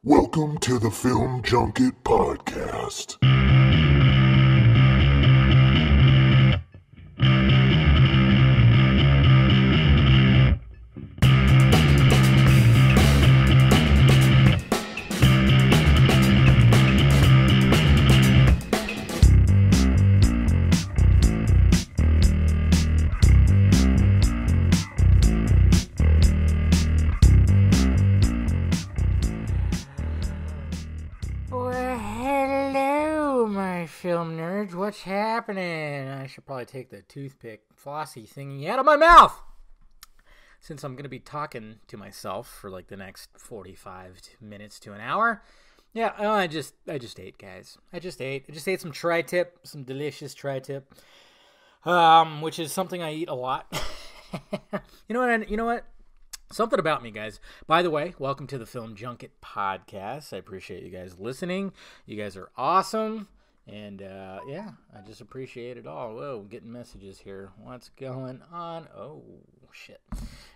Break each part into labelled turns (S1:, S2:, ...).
S1: Welcome to the Film Junket podcast.
S2: Film nerds, what's happening? I should probably take the toothpick flossy thingy out of my mouth, since I'm going to be talking to myself for like the next 45 minutes to an hour. Yeah, I just ate, guys. I just ate some tri-tip, some delicious tri-tip, which is something I eat a lot. You know what? Something about me, guys. By the way, welcome to the Film Junket podcast. I appreciate you guys listening. You guys are awesome. And, yeah, I just appreciate it all. Whoa, getting messages here. What's going on? Oh, shit.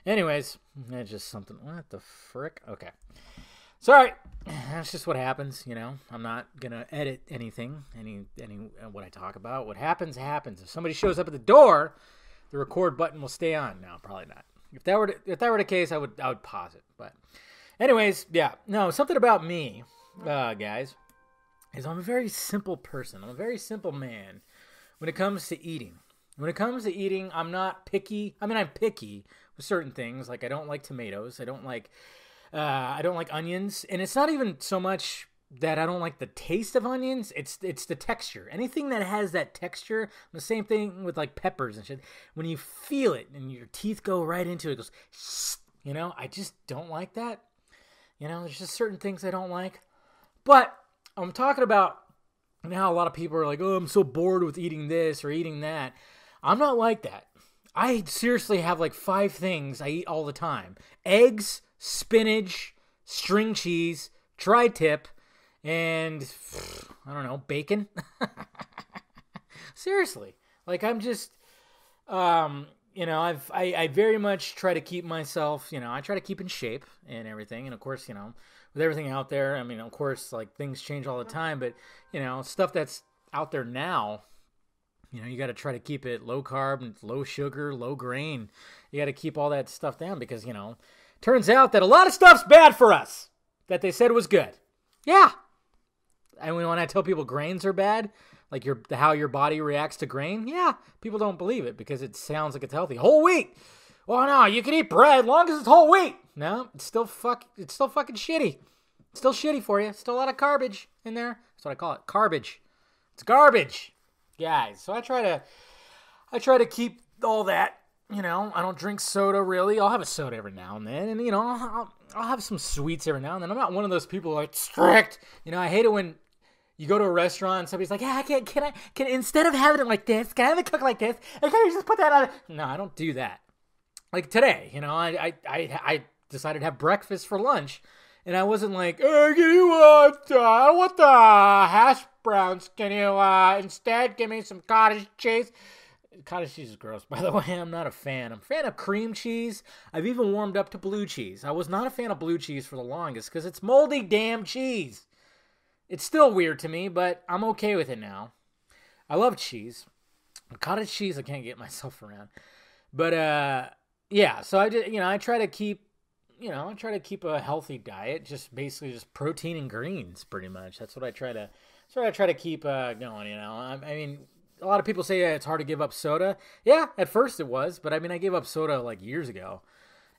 S2: Anyways, that's just something. What the frick? Okay. Sorry. That's just what happens, you know. I'm not going to edit anything, what I talk about. What happens, happens. If somebody shows up at the door, the record button will stay on. No, probably not. If that were the case, I would pause it. But anyways, yeah. No, something about me, guys, is I'm a very simple person. I'm a very simple man when it comes to eating. When it comes to eating, I'm not picky. I mean, I'm picky with certain things. Like I don't like tomatoes. I don't like onions. And it's not even so much that I don't like the taste of onions. It's the texture. Anything that has that texture. The same thing with like peppers and shit. When you feel it and your teeth go right into it, it goes, you know, I just don't like that. You know, there's just certain things I don't like. But I'm talking about now a lot of people are like, oh, I'm so bored with eating this or eating that. I'm not like that. I seriously have like 5 things I eat all the time. Eggs, spinach, string cheese, tri-tip, and I don't know, bacon. Seriously. Like I'm just, you know, I very much try to keep myself, you know, I try to keep in shape and everything. And of course, you know, with everything out there, I mean, of course, like things change all the time, but you know, stuff that's out there now, you know, you got to try to keep it low carb, low sugar, low grain. You got to keep all that stuff down because, you know, turns out that a lot of stuff's bad for us that they said was good. Yeah. And when I tell people grains are bad, like how your body reacts to grain, yeah, people don't believe it because it sounds like it's healthy. Whole wheat. Well, no, you can eat bread as long as it's whole wheat. No, it's still fucking shitty. It's still shitty for you. Still a lot of garbage in there. That's what I call it. Garbage. It's garbage, guys. So I try to keep all that. You know, I don't drink soda really. I'll have a soda every now and then, and you know, I'll have some sweets every now and then. I'm not one of those people like strict. You know, I hate it when you go to a restaurant and somebody's like, yeah, can instead of having it like this, can I have it cooked like this? And can you just put that on? No, I don't do that. Like today, you know, I decided to have breakfast for lunch, and I wasn't like, hey, I want the hash browns. Can you instead give me some cottage cheese? Cottage cheese is gross, by the way. I'm not a fan. I'm a fan of cream cheese. I've even warmed up to blue cheese. I was not a fan of blue cheese for the longest because it's moldy damn cheese. It's still weird to me, but I'm okay with it now. I love cheese. Cottage cheese, I can't get myself around. But, yeah, so I try to keep a healthy diet, just basically just protein and greens, pretty much. That's what I try to keep going. You know, I mean, a lot of people say it's hard to give up soda. Yeah, at first it was, but I mean, I gave up soda like years ago,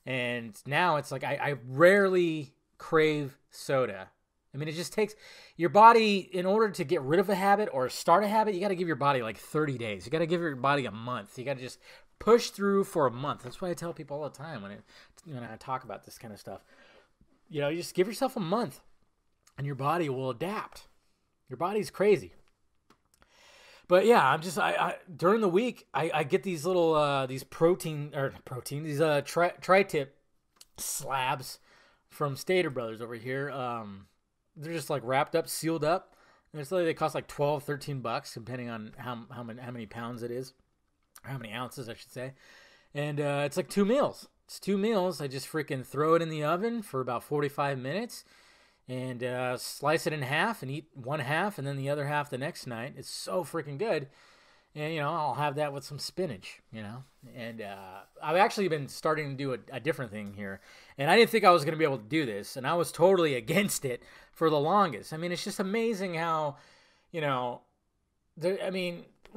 S2: and now it's like I rarely crave soda. I mean, it just takes your body, in order to get rid of a habit or start a habit, you got to give your body like 30 days. You got to give your body a month. You got to just push through for a month. That's why I tell people all the time when I talk about this kind of stuff. You know, you just give yourself a month and your body will adapt. Your body's crazy. But yeah, I'm just, I during the week, I get these little, these tri-tip slabs from Stater Brothers over here. They're just like wrapped up, sealed up. And it's like they cost like $12, $13, depending on how many pounds it is. Or how many ounces, I should say. And it's like 2 meals. It's 2 meals. I just freaking throw it in the oven for about 45 minutes. and slice it in half and eat one half and then the other half the next night. It's so freaking good. And, I'll have that with some spinach, And I've actually been starting to do a different thing here. And I didn't think I was going to be able to do this. And I was totally against it for the longest. I mean, it's just amazing how, when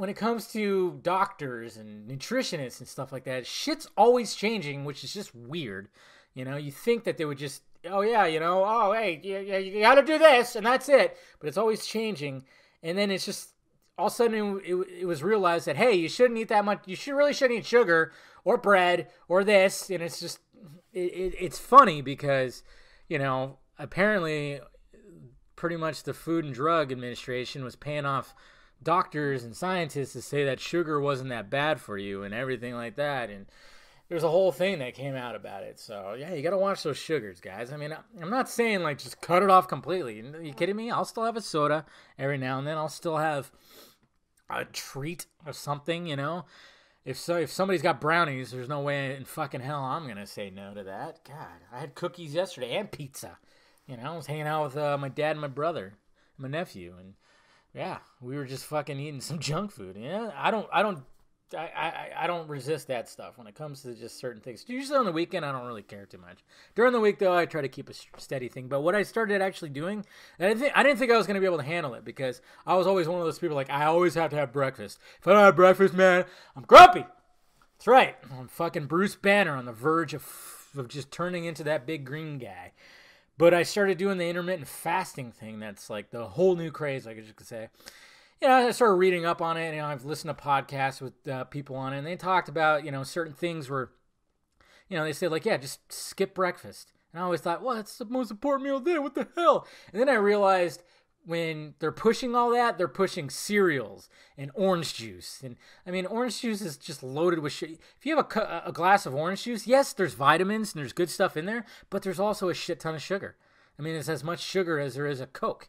S2: it comes to doctors and nutritionists and stuff like that, shit's always changing, which is just weird. You think that they would just, hey, you got to do this, and that's it. But it's always changing. And then it's just, all of a sudden it was realized that, hey, you shouldn't eat that much. You really shouldn't eat sugar or bread or this. And it's just, it's funny because, apparently pretty much the Food and Drug Administration was paying off doctors and scientists to say that sugar wasn't that bad for you and everything like that. And there's a whole thing that came out about it. So, yeah, you got to watch those sugars, guys. I mean, I'm not saying, like, just cut it off completely. Are you kidding me? I'll still have a soda every now and then. I'll still have a treat or something, If somebody's got brownies, there's no way in fucking hell I'm going to say no to that. God, I had cookies yesterday and pizza. I was hanging out with my dad and my brother, and my nephew, and, yeah, we were just fucking eating some junk food. Yeah, I don't resist that stuff when it comes to just certain things. Usually on the weekend, I don't really care too much. During the week, though, I try to keep a steady thing. But what I started actually doing, I didn't think I was going to be able to handle it because I was always one of those people like, I always have to have breakfast. If I don't have breakfast, man, I'm grumpy. That's right. I'm fucking Bruce Banner on the verge of just turning into that big green guy. But I started doing the intermittent fasting thing. That's like the whole new craze, I guess you could say. I started reading up on it, and I've listened to podcasts with people on it, and they talked about, certain things where, they say, like, yeah, just skip breakfast. And I always thought, well, that's the most important meal of the day. What the hell? And then I realized when they're pushing all that, they're pushing cereals and orange juice. And, I mean, orange juice is just loaded with shit. If you have a glass of orange juice, yes, there's vitamins and there's good stuff in there, but there's also a shit ton of sugar. I mean, it's as much sugar as there is a Coke.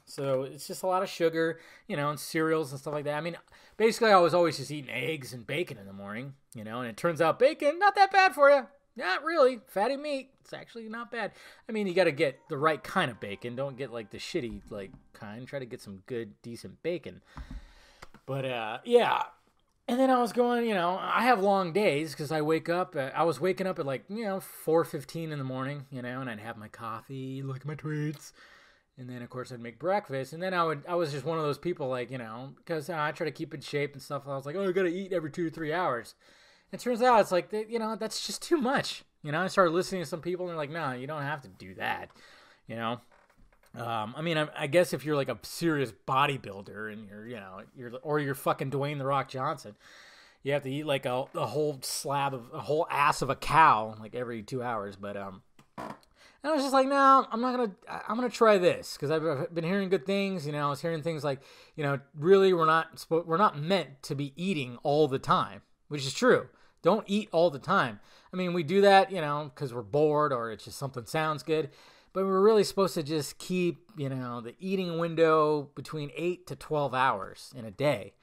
S2: So it's just a lot of sugar, and cereals and stuff like that. I mean, basically, I was always just eating eggs and bacon in the morning, and it turns out bacon, not that bad for you. Not really. Fatty meat, it's actually not bad. I mean, you got to get the right kind of bacon. Don't get, like, the shitty, like, kind. Try to get some good, decent bacon. But, yeah. And then I was going, I have long days because I wake up. I was waking up at, like, 4:15 in the morning, and I'd have my coffee, look at my tweets. And then, of course, I'd make breakfast. And then I was just one of those people, like, because I try to keep in shape and stuff. I was like, I got to eat every 2 or 3 hours. And it turns out it's like, that's just too much. I started listening to some people, and they're like, no, you don't have to do that. I mean, I guess if you're like a serious bodybuilder and you're fucking Dwayne The Rock Johnson, you have to eat like a whole ass of a cow, like every 2 hours. But, and I was just like, no, I'm going to try this because I've been hearing good things. I was hearing things like, really we're not meant to be eating all the time, which is true. Don't eat all the time. I mean, we do that, because we're bored or it's just something sounds good, but we're really supposed to just keep, the eating window between 8 to 12 hours in a day.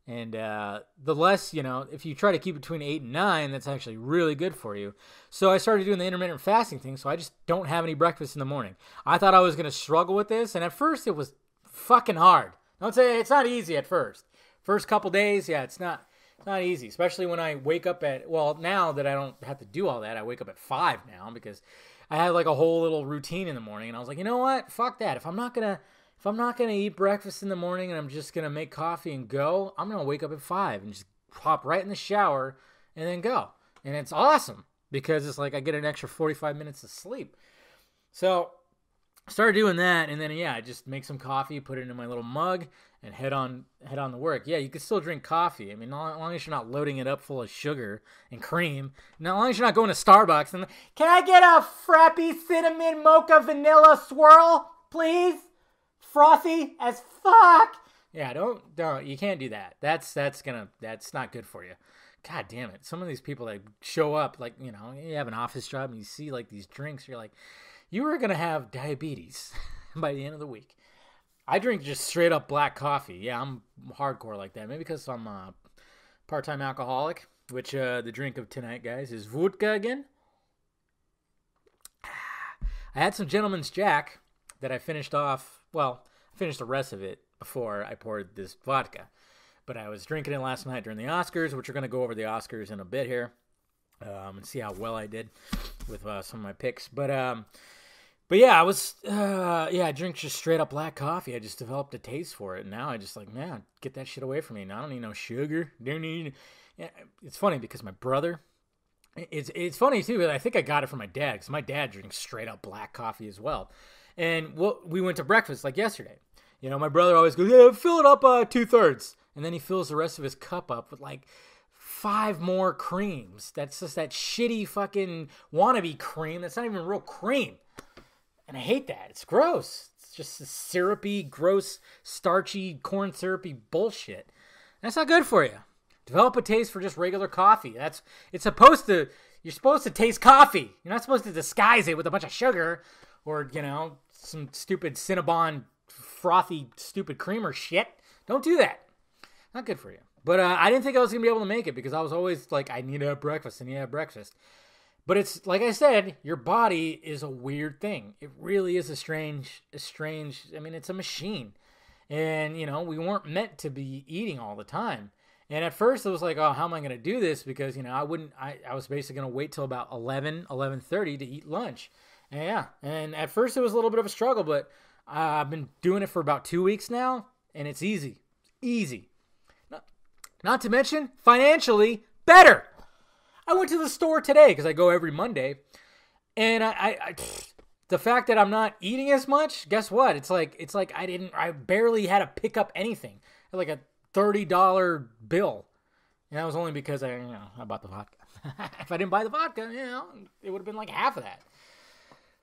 S2: And the less, if you try to keep between 8 and 9, that's actually really good for you. So I started doing the intermittent fasting thing, so I just don't have any breakfast in the morning. I thought I was going to struggle with this, and at first it was fucking hard. Don't say it's not easy at first. First couple days, yeah, it's not easy, especially when I wake up now that I don't have to do all that, I wake up at 5 now because I had like a whole little routine in the morning, and I was like, you know what? Fuck that. If I'm not going to eat breakfast in the morning and I'm just going to make coffee and go, I'm going to wake up at 5 and just hop right in the shower and then go. And it's awesome because it's like I get an extra 45 minutes of sleep. So I started doing that, and then, yeah, I just make some coffee, put it in my little mug, and head on to work. Yeah, you can still drink coffee. I mean, as long as you're not loading it up full of sugar and cream, and as long as you're not going to Starbucks and, can I get a frappy cinnamon mocha vanilla swirl, please? Frothy as fuck. Yeah, don't. You can't do that. That's not good for you. God damn it. Some of these people that show up, like, you have an office job and you see like these drinks, you're like, you are going to have diabetes by the end of the week. I drink just straight up black coffee. Yeah, I'm hardcore like that. Maybe because I'm a part-time alcoholic, which the drink of tonight, guys, is vodka again. I had some Gentleman's Jack. that I finished off. Well, I finished the rest of it before I poured this vodka. But I was drinking it last night during the Oscars, which we're going to go over the Oscars in a bit here and see how well I did with some of my picks. But yeah, I drink just straight up black coffee. I just developed a taste for it. And now I just like, man, get that shit away from me. Now I don't need no sugar. Don't need. Yeah, it's funny because my brother, it's funny too, but I think I got it from my dad because my dad drinks straight up black coffee as well. And we went to breakfast like yesterday. You know, my brother always goes, yeah, fill it up 2/3. And then he fills the rest of his cup up with like 5 more creams. That's just that shitty fucking wannabe cream. That's not even real cream. And I hate that. It's gross. It's just syrupy, gross, starchy, corn syrupy bullshit. That's not good for you. Develop a taste for just regular coffee. You're supposed to taste coffee. You're not supposed to disguise it with a bunch of sugar or, you know, some stupid Cinnabon frothy stupid creamer shit. Don't do that. Not good for you. But I didn't think I was going to be able to make it because I was always like, I need to have breakfast. But it's, like I said, your body is a weird thing. It really is a strange, I mean, it's a machine. And, you know, we weren't meant to be eating all the time. And at first it was like, oh, how am I going to do this? Because, you know, I was basically going to wait till about 11:30 to eat lunch. And yeah. And at first it was a little bit of a struggle, but I've been doing it for about 2 weeks now. And it's easy. Easy. Not to mention, financially, better. I went to the store today because I go every Monday. And the fact that I'm not eating as much, guess what? It's like I barely had to pick up anything. I had like a $30 bill. And that was only because I bought the vodka. If I didn't buy the vodka, it would have been like half of that.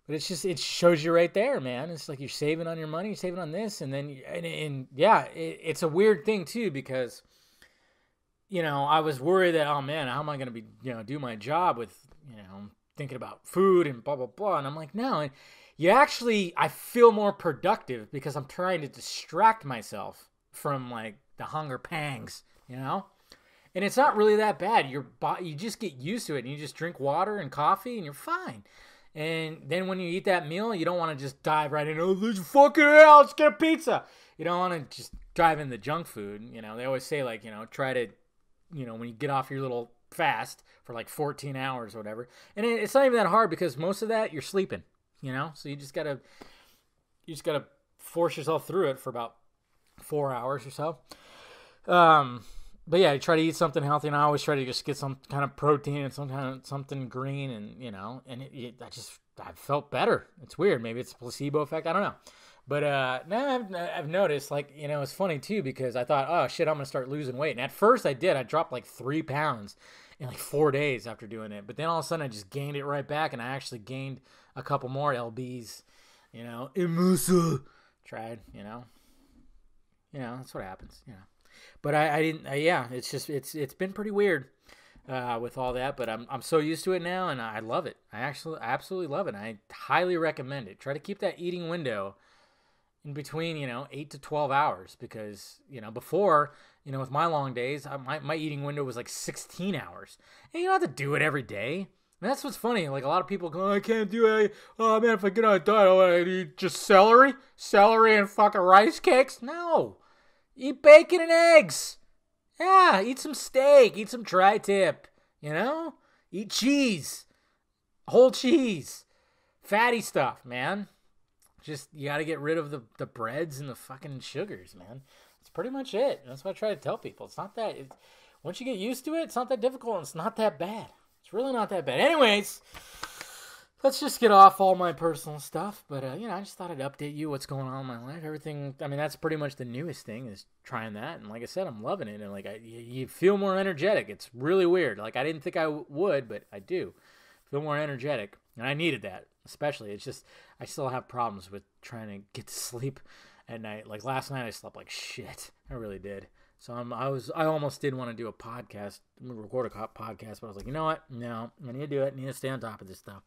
S2: But it shows you right there, man. It's like you're saving on your money, you're saving on this. And then, it's a weird thing too because, you know, I was worried that, oh man, how am I going to be, do my job with, thinking about food and blah, blah, blah. And I'm like, no, I feel more productive because I'm trying to distract myself from like the hunger pangs, And it's not really that bad. You just get used to it and you just drink water and coffee and you're fine. And then when you eat that meal, you don't want to just dive right in, oh, let's fucking hell, let's get a pizza. You don't want to just dive in the junk food. They always say like, try to, when you get off your little fast for like 14 hours or whatever. And it's not even that hard because most of that you're sleeping, So you just gotta force yourself through it for about 4 hours or so. But yeah, you try to eat something healthy, and I always try to just get some kind of protein and something green, and I felt better. It's weird. Maybe it's a placebo effect. I don't know. But now I've noticed, like, it's funny too because I thought, oh shit, I'm gonna start losing weight. And at first I did. I dropped like 3 pounds in like 4 days after doing it. But then all of a sudden I just gained it right back, and I actually gained a couple more lbs. Imusa. Tried. That's what happens. But I didn't. It's been pretty weird with all that. But I'm so used to it now, and I love it. I absolutely love it. I highly recommend it. Try to keep that eating window in between, 8 to 12 hours because, before, with my long days, my eating window was like 16 hours. And you don't have to do it every day. And that's what's funny. Like a lot of people go, oh, I can't do it. Oh man, if I get on a diet, I'll eat just celery and fucking rice cakes. No. Eat bacon and eggs. Yeah, eat some steak. Eat some tri-tip. Eat cheese. Whole cheese. Fatty stuff, man. Just, you got to get rid of the breads and the fucking sugars, man. That's pretty much it. That's what I try to tell people. It's not that, once you get used to it, it's not that difficult and it's not that bad. It's really not that bad. Anyways, let's just get off all my personal stuff. But, I just thought I'd update you what's going on in my life. Everything, that's pretty much the newest thing is trying that. And like I said, I'm loving it. And like, you feel more energetic. It's really weird. Like, I didn't think I would, but I do feel more energetic. And I needed that, especially. It's just, I still have problems with trying to get to sleep at night. Like last night, I slept like shit. I really did. So I almost did want to do a podcast, record a podcast, but I was like, you know what? No, I need to do it. I need to stay on top of this stuff.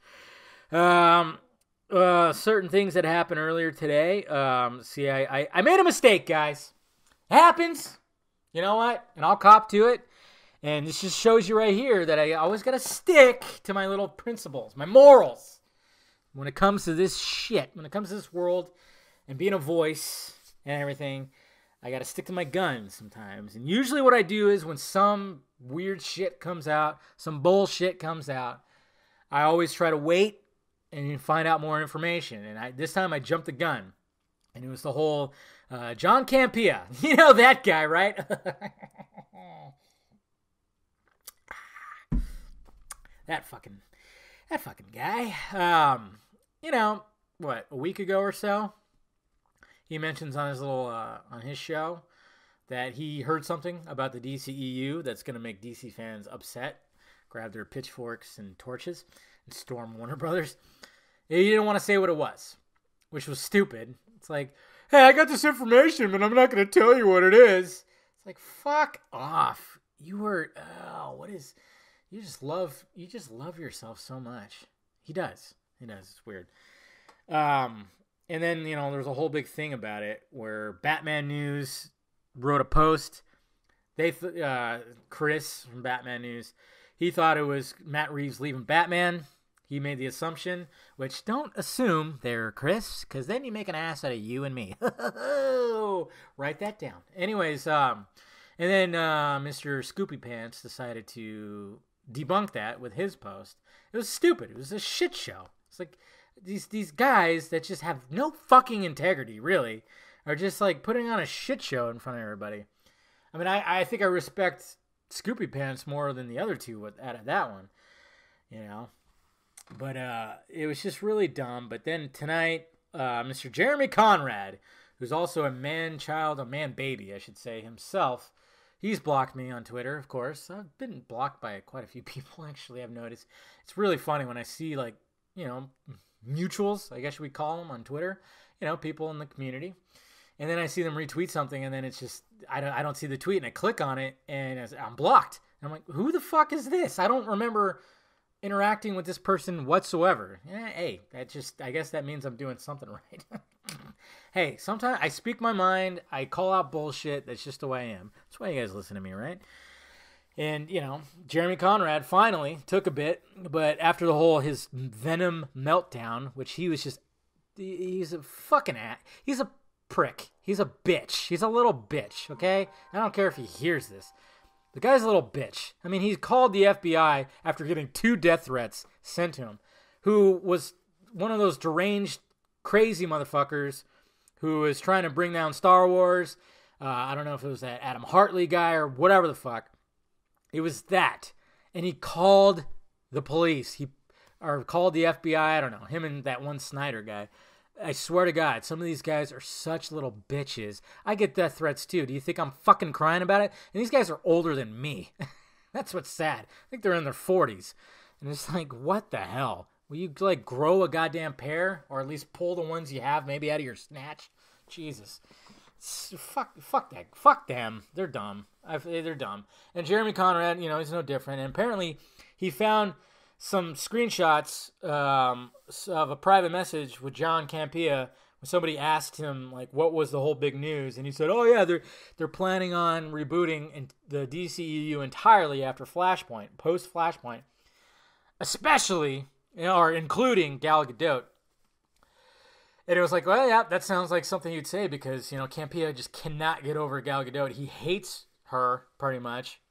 S2: Certain things that happened earlier today. I made a mistake, guys. It happens. You know what? And I'll cop to it. And this just shows you right here that I always got to stick to my little principles, my morals. when it comes to this shit, when it comes to this world and being a voice and everything, I got to stick to my guns sometimes. And usually what I do is when some weird shit comes out, some bullshit comes out, I always try to wait and find out more information. And this time I jumped the gun. And it was the whole John Campea. You know that guy, right? That fucking guy. You know, what, a week ago or so, he mentions on his little on his show that he heard something about the DCEU that's going to make DC fans upset, grab their pitchforks and torches, and storm Warner Brothers. He didn't want to say what it was, which was stupid. It's like, hey, I got this information, but I'm not going to tell you what it is. It's like, fuck off. You just love yourself so much. He does. It's weird. And then, you know, there's a whole big thing about it where Batman News wrote a post. Chris from Batman News, he thought it was Matt Reeves leaving Batman. He made the assumption, which don't assume there, Chris, because then you make an ass out of you and me. Write that down. Anyways, and then Mr. Scoopy Pants decided to debunk that with his post. It was stupid. It was a shit show. It's like these guys that just have no fucking integrity, really, are just like putting on a shit show in front of everybody. I mean, I think I respect Scoopy Pants more than the other two out of that one, you know. But it was just really dumb. But then tonight, Mr. Jeremy Conrad, who's also a man baby, I should say, himself, he's blocked me on Twitter, of course. I've been blocked by quite a few people, actually, I've noticed. It's really funny when I see, like, you know, mutuals, I guess we call them on Twitter, you know, people in the community. And then I see them retweet something, and then it's just, I don't see the tweet, and I click on it, and I'm blocked. And I'm like, who the fuck is this? I don't remember interacting with this person whatsoever. Hey, I guess that means I'm doing something right. Hey, sometimes I speak my mind. I call out bullshit. That's just the way I am. That's why you guys listen to me, right? And, you know, Jeremy Conrad finally took a bit, but after his Venom meltdown, which he's a fucking he's a prick. He's a bitch. He's a little bitch, okay? I don't care if he hears this. The guy's a little bitch. I mean, he called the FBI after getting 2 death threats sent to him, who was one of those deranged, crazy motherfuckers who is trying to bring down Star Wars. I don't know if it was that Adam Hartley guy or whatever the fuck. It was that. And he called the police. Or called the FBI. I don't know. Him and that one Snyder guy. I swear to God, some of these guys are such little bitches. I get death threats too. Do you think I'm fucking crying about it? And these guys are older than me. That's what's sad. I think they're in their 40s. And it's like, what the hell? Will you, like, grow a goddamn pair? Or at least pull the ones you have maybe out of your snatch? Jesus. Fuck that. Fuck them. They're dumb. They're dumb. And Jeremy Conrad, you know, he's no different. And apparently he found some screenshots of a private message with John Campea when somebody asked him, like, what was the whole big news, and he said, oh yeah, they're planning on rebooting the DCEU entirely after Flashpoint, post Flashpoint, especially, you know, or including Gal Gadot. And it was like, well, yeah, that sounds like something you'd say, because, you know, Campea just cannot get over Gal Gadot. He hates her pretty much.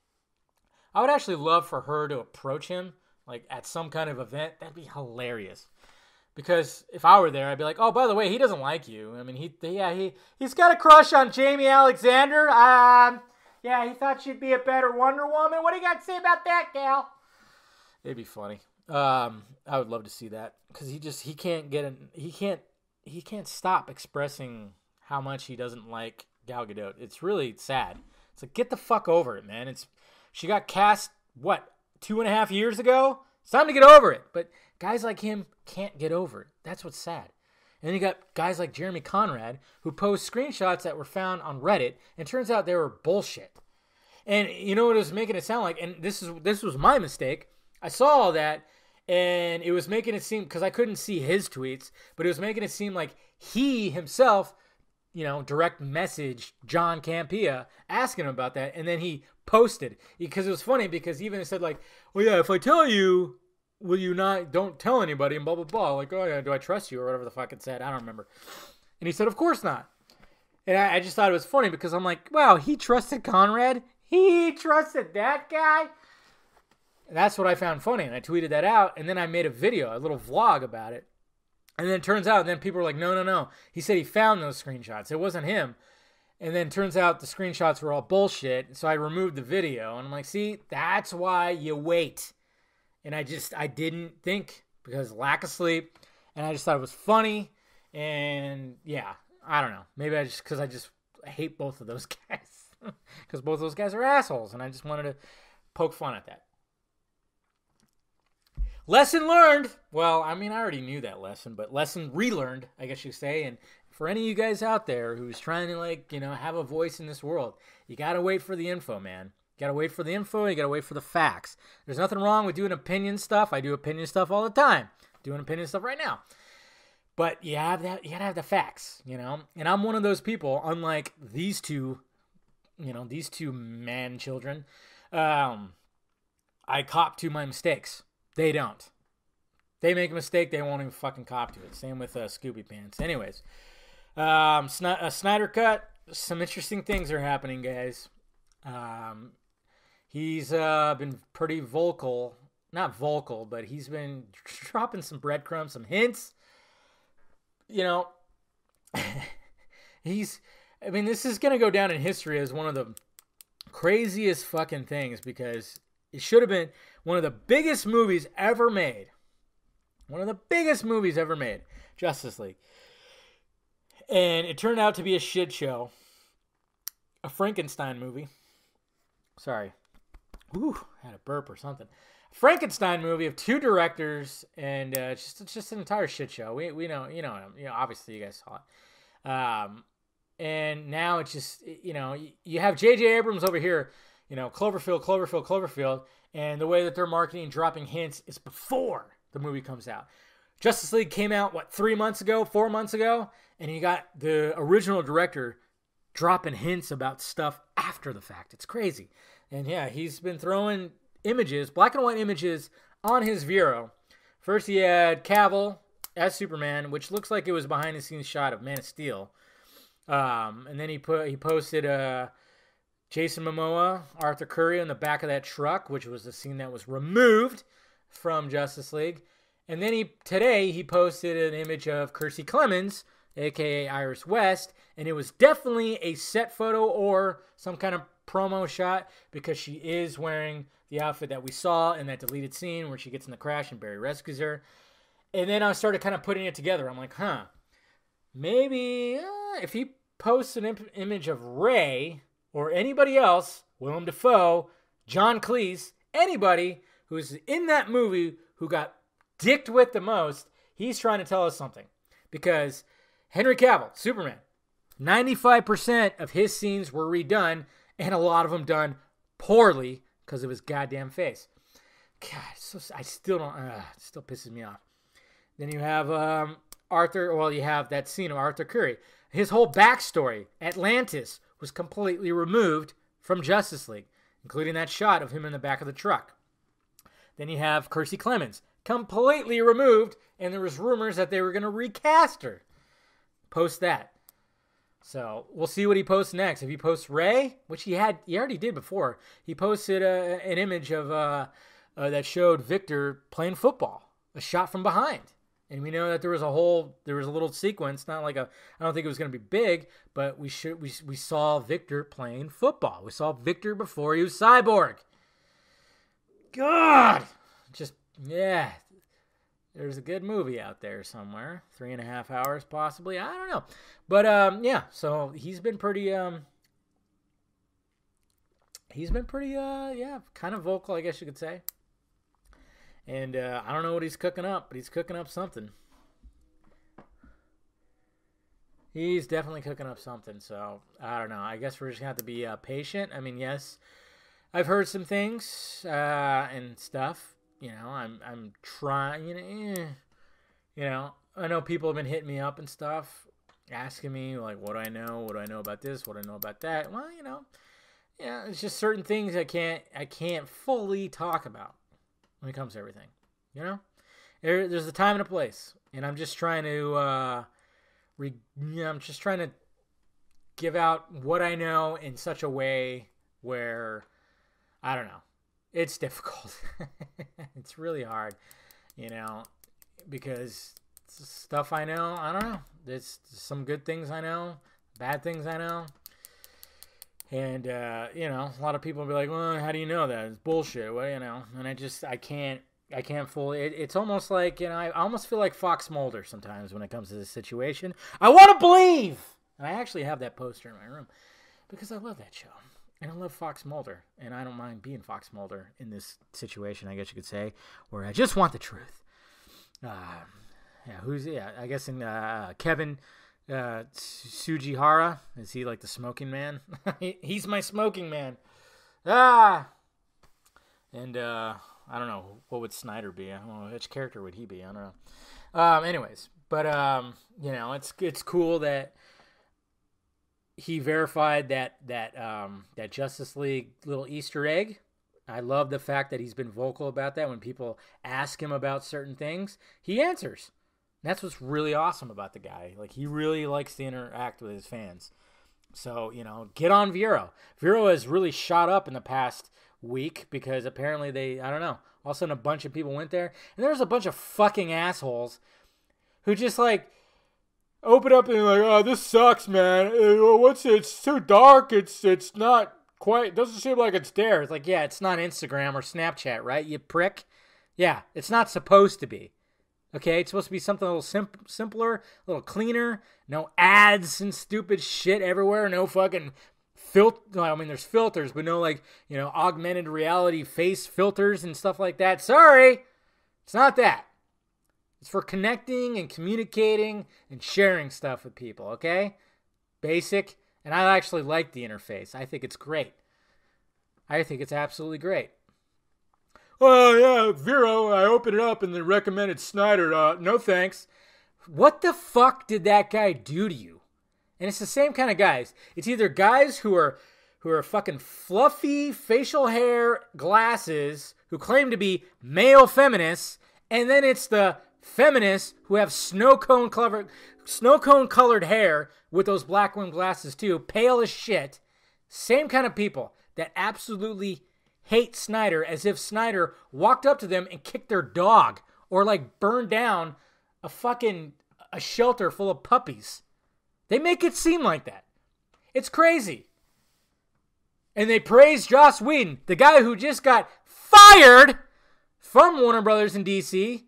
S2: I would actually love for her to approach him, like, at some kind of event. That'd be hilarious. Because if I were there, I'd be like, oh, by the way, he doesn't like you. I mean, he's got a crush on Jamie Alexander. Yeah, he thought she'd be a better Wonder Woman. What do you got to say about that, Gal? It'd be funny. I would love to see that, because he can't stop expressing how much he doesn't like Gal Gadot. It's really sad. It's like, get the fuck over it, man. She got cast, 2.5 years ago? It's time to get over it. But guys like him can't get over it. That's what's sad. And then you got guys like Jeremy Conrad who post screenshots that were found on Reddit, and turns out they were bullshit. And you know what it was making it sound like? And this was my mistake. I saw all that, and it was making it seem, because I couldn't see his tweets, but it was making it seem like he himself, you know, direct message John Campea asking him about that, and then he posted, because it was funny, because even it said, like, well, yeah, if I tell you will you not, don't tell anybody and blah, blah, blah. Like, oh, yeah, do I trust you or whatever the fuck it said. I don't remember. And he said, of course not. And I just thought it was funny because I'm like, wow, he trusted Conrad? He trusted that guy? And that's what I found funny. And I tweeted that out. And then I made a video, a little vlog about it. And then it turns out, and then people were like, no. He said he found those screenshots. It wasn't him. And then it turns out the screenshots were all bullshit. So I removed the video. And I'm like, see, that's why you wait. And I didn't think because lack of sleep. And I just thought it was funny. And yeah, I don't know. Maybe I hate both of those guys. Because both of those guys are assholes. And I just wanted to poke fun at that. Lesson learned. Well, I mean, I already knew that lesson, but lesson relearned, I guess you say. And for any of you guys out there who's trying to, have a voice in this world, you got to wait for the info, man. You got to wait for the info. You got to wait for the facts. There's nothing wrong with doing opinion stuff. I do opinion stuff all the time. Doing opinion stuff right now. But you got to have the facts, And I'm one of those people, unlike these two man children. I cop to my mistakes. They don't. They make a mistake, they won't even fucking cop to it. Same with Scooby Pants. Anyways, Snyder Cut. Some interesting things are happening, guys. He's been pretty vocal. Not vocal, but he's been dropping some breadcrumbs, some hints. This is going to go down in history as one of the craziest fucking things because it should have been one of the biggest movies ever made. One of the biggest movies ever made. Justice League. And it turned out to be a shit show. A Frankenstein movie. Sorry. Ooh, had a burp or something. Frankenstein movie of two directors, and it's just an entire shit show. We know, obviously you guys saw it. And now it's just, you have J.J. Abrams over here, Cloverfield, and the way that they're marketing and dropping hints is before the movie comes out. Justice League came out, 4 months ago, and you got the original director dropping hints about stuff after the fact. It's crazy. And yeah, he's been throwing images, black and white images, on his Vero. First he had Cavill as Superman, which looks like it was behind the scenes shot of Man of Steel. And then he posted Jason Momoa, Arthur Curry on the back of that truck, which was the scene that was removed from Justice League. And then today he posted an image of Kiersey Clemons, aka Iris West, and it was definitely a set photo or some kind of promo shot because she is wearing the outfit that we saw in that deleted scene where she gets in the crash and Barry rescues her. And then I started kind of putting it together. I'm like, maybe if he posts an image of Ray or anybody else, Willem Dafoe, John Cleese, anybody who's in that movie who got dicked with the most, he's trying to tell us something. Because Henry Cavill, Superman, 95% of his scenes were redone, and a lot of them done poorly because of his goddamn face. God, I still don't, it still pisses me off. Then you have you have that scene of Arthur Curry. His whole backstory, Atlantis, was completely removed from Justice League, including that shot of him in the back of the truck. Then you have Kiersey Clemons, completely removed, and there was rumors that they were going to recast her. Post that. So we'll see what he posts next. If he posts Ray, which he already did before, he posted an image of that showed Victor playing football, a shot from behind. And we know that there was a little sequence, not like I don't think it was going to be big, but we saw Victor playing football. We saw Victor before he was Cyborg. God, yeah. There's a good movie out there somewhere, 3.5 hours possibly. I don't know, but yeah. So he's been pretty, kind of vocal, I guess you could say. And I don't know what he's cooking up, but he's cooking up something. He's definitely cooking up something. So I don't know. I guess we're just gonna have to be patient. I mean, yes, I've heard some things and stuff. I'm trying. I know people have been hitting me up and stuff, asking me like, what do I know? What do I know about this? What do I know about that? Well, it's just certain things I can't fully talk about when it comes to everything. You know, there's a time and a place, and I'm just trying to, I'm just trying to give out what I know in such a way where, I don't know, it's difficult. It's really hard, because stuff I know, I don't know. There's some good things I know, bad things I know. And, a lot of people will be like, well, how do you know that? It's bullshit. Well, and I can't fully, it's almost like, I almost feel like Fox Mulder sometimes when it comes to this situation. I want to believe! And I actually have that poster in my room because I love that show. And I love Fox Mulder. And I don't mind being Fox Mulder in this situation, I guess you could say, where I just want the truth. I guess in Kevin Sujihara, is he like the smoking man? He's my smoking man. And I don't know, what would Snyder be? I don't know, which character would he be? I don't know. Anyways, but it's cool that he verified that Justice League little Easter egg. I love the fact that he's been vocal about that. When people ask him about certain things, he answers. That's what's really awesome about the guy. Like, he really likes to interact with his fans. So, get on Vero. Vero has really shot up in the past week because apparently I don't know, all of a sudden a bunch of people went there. And there's a bunch of fucking assholes who just, like, open up and like, oh, this sucks, man. It's too dark. It's not quite, doesn't seem like it's there. It's like, yeah, it's not Instagram or Snapchat, right, you prick? Yeah, it's not supposed to be. Okay, it's supposed to be something a little simpler, a little cleaner. No ads and stupid shit everywhere. No fucking there's filters, but no, like, augmented reality face filters and stuff like that. Sorry, it's not that. It's for connecting and communicating and sharing stuff with people, okay? Basic. And I actually like the interface. I think it's great. I think it's absolutely great. Oh, yeah, Vero, I opened it up and they recommended Snyder. No thanks. What the fuck did that guy do to you? And it's the same kind of guys. It's either guys who are fucking fluffy facial hair glasses who claim to be male feminists, and then it's the feminists who have snow cone colored hair with those black rimmed glasses too, pale as shit. Same kind of people that absolutely hate Snyder, as if Snyder walked up to them and kicked their dog or like burned down a shelter full of puppies. They make it seem like that. It's crazy. And they praise Joss Whedon, the guy who just got fired from Warner Brothers in DC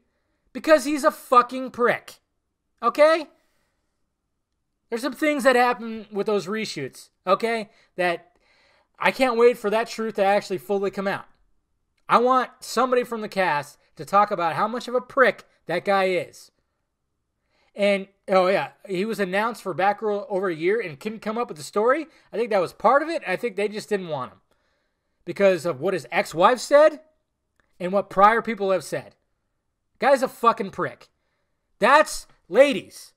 S2: because he's a fucking prick. Okay? There's some things that happen with those reshoots, okay, that I can't wait for that truth to actually fully come out. I want somebody from the cast to talk about how much of a prick that guy is. And, oh yeah, he was announced for Batgirl over a year and couldn't come up with the story. I think that was part of it. I think they just didn't want him because of what his ex-wife said and what prior people have said. Guy's a fucking prick. That's, ladies,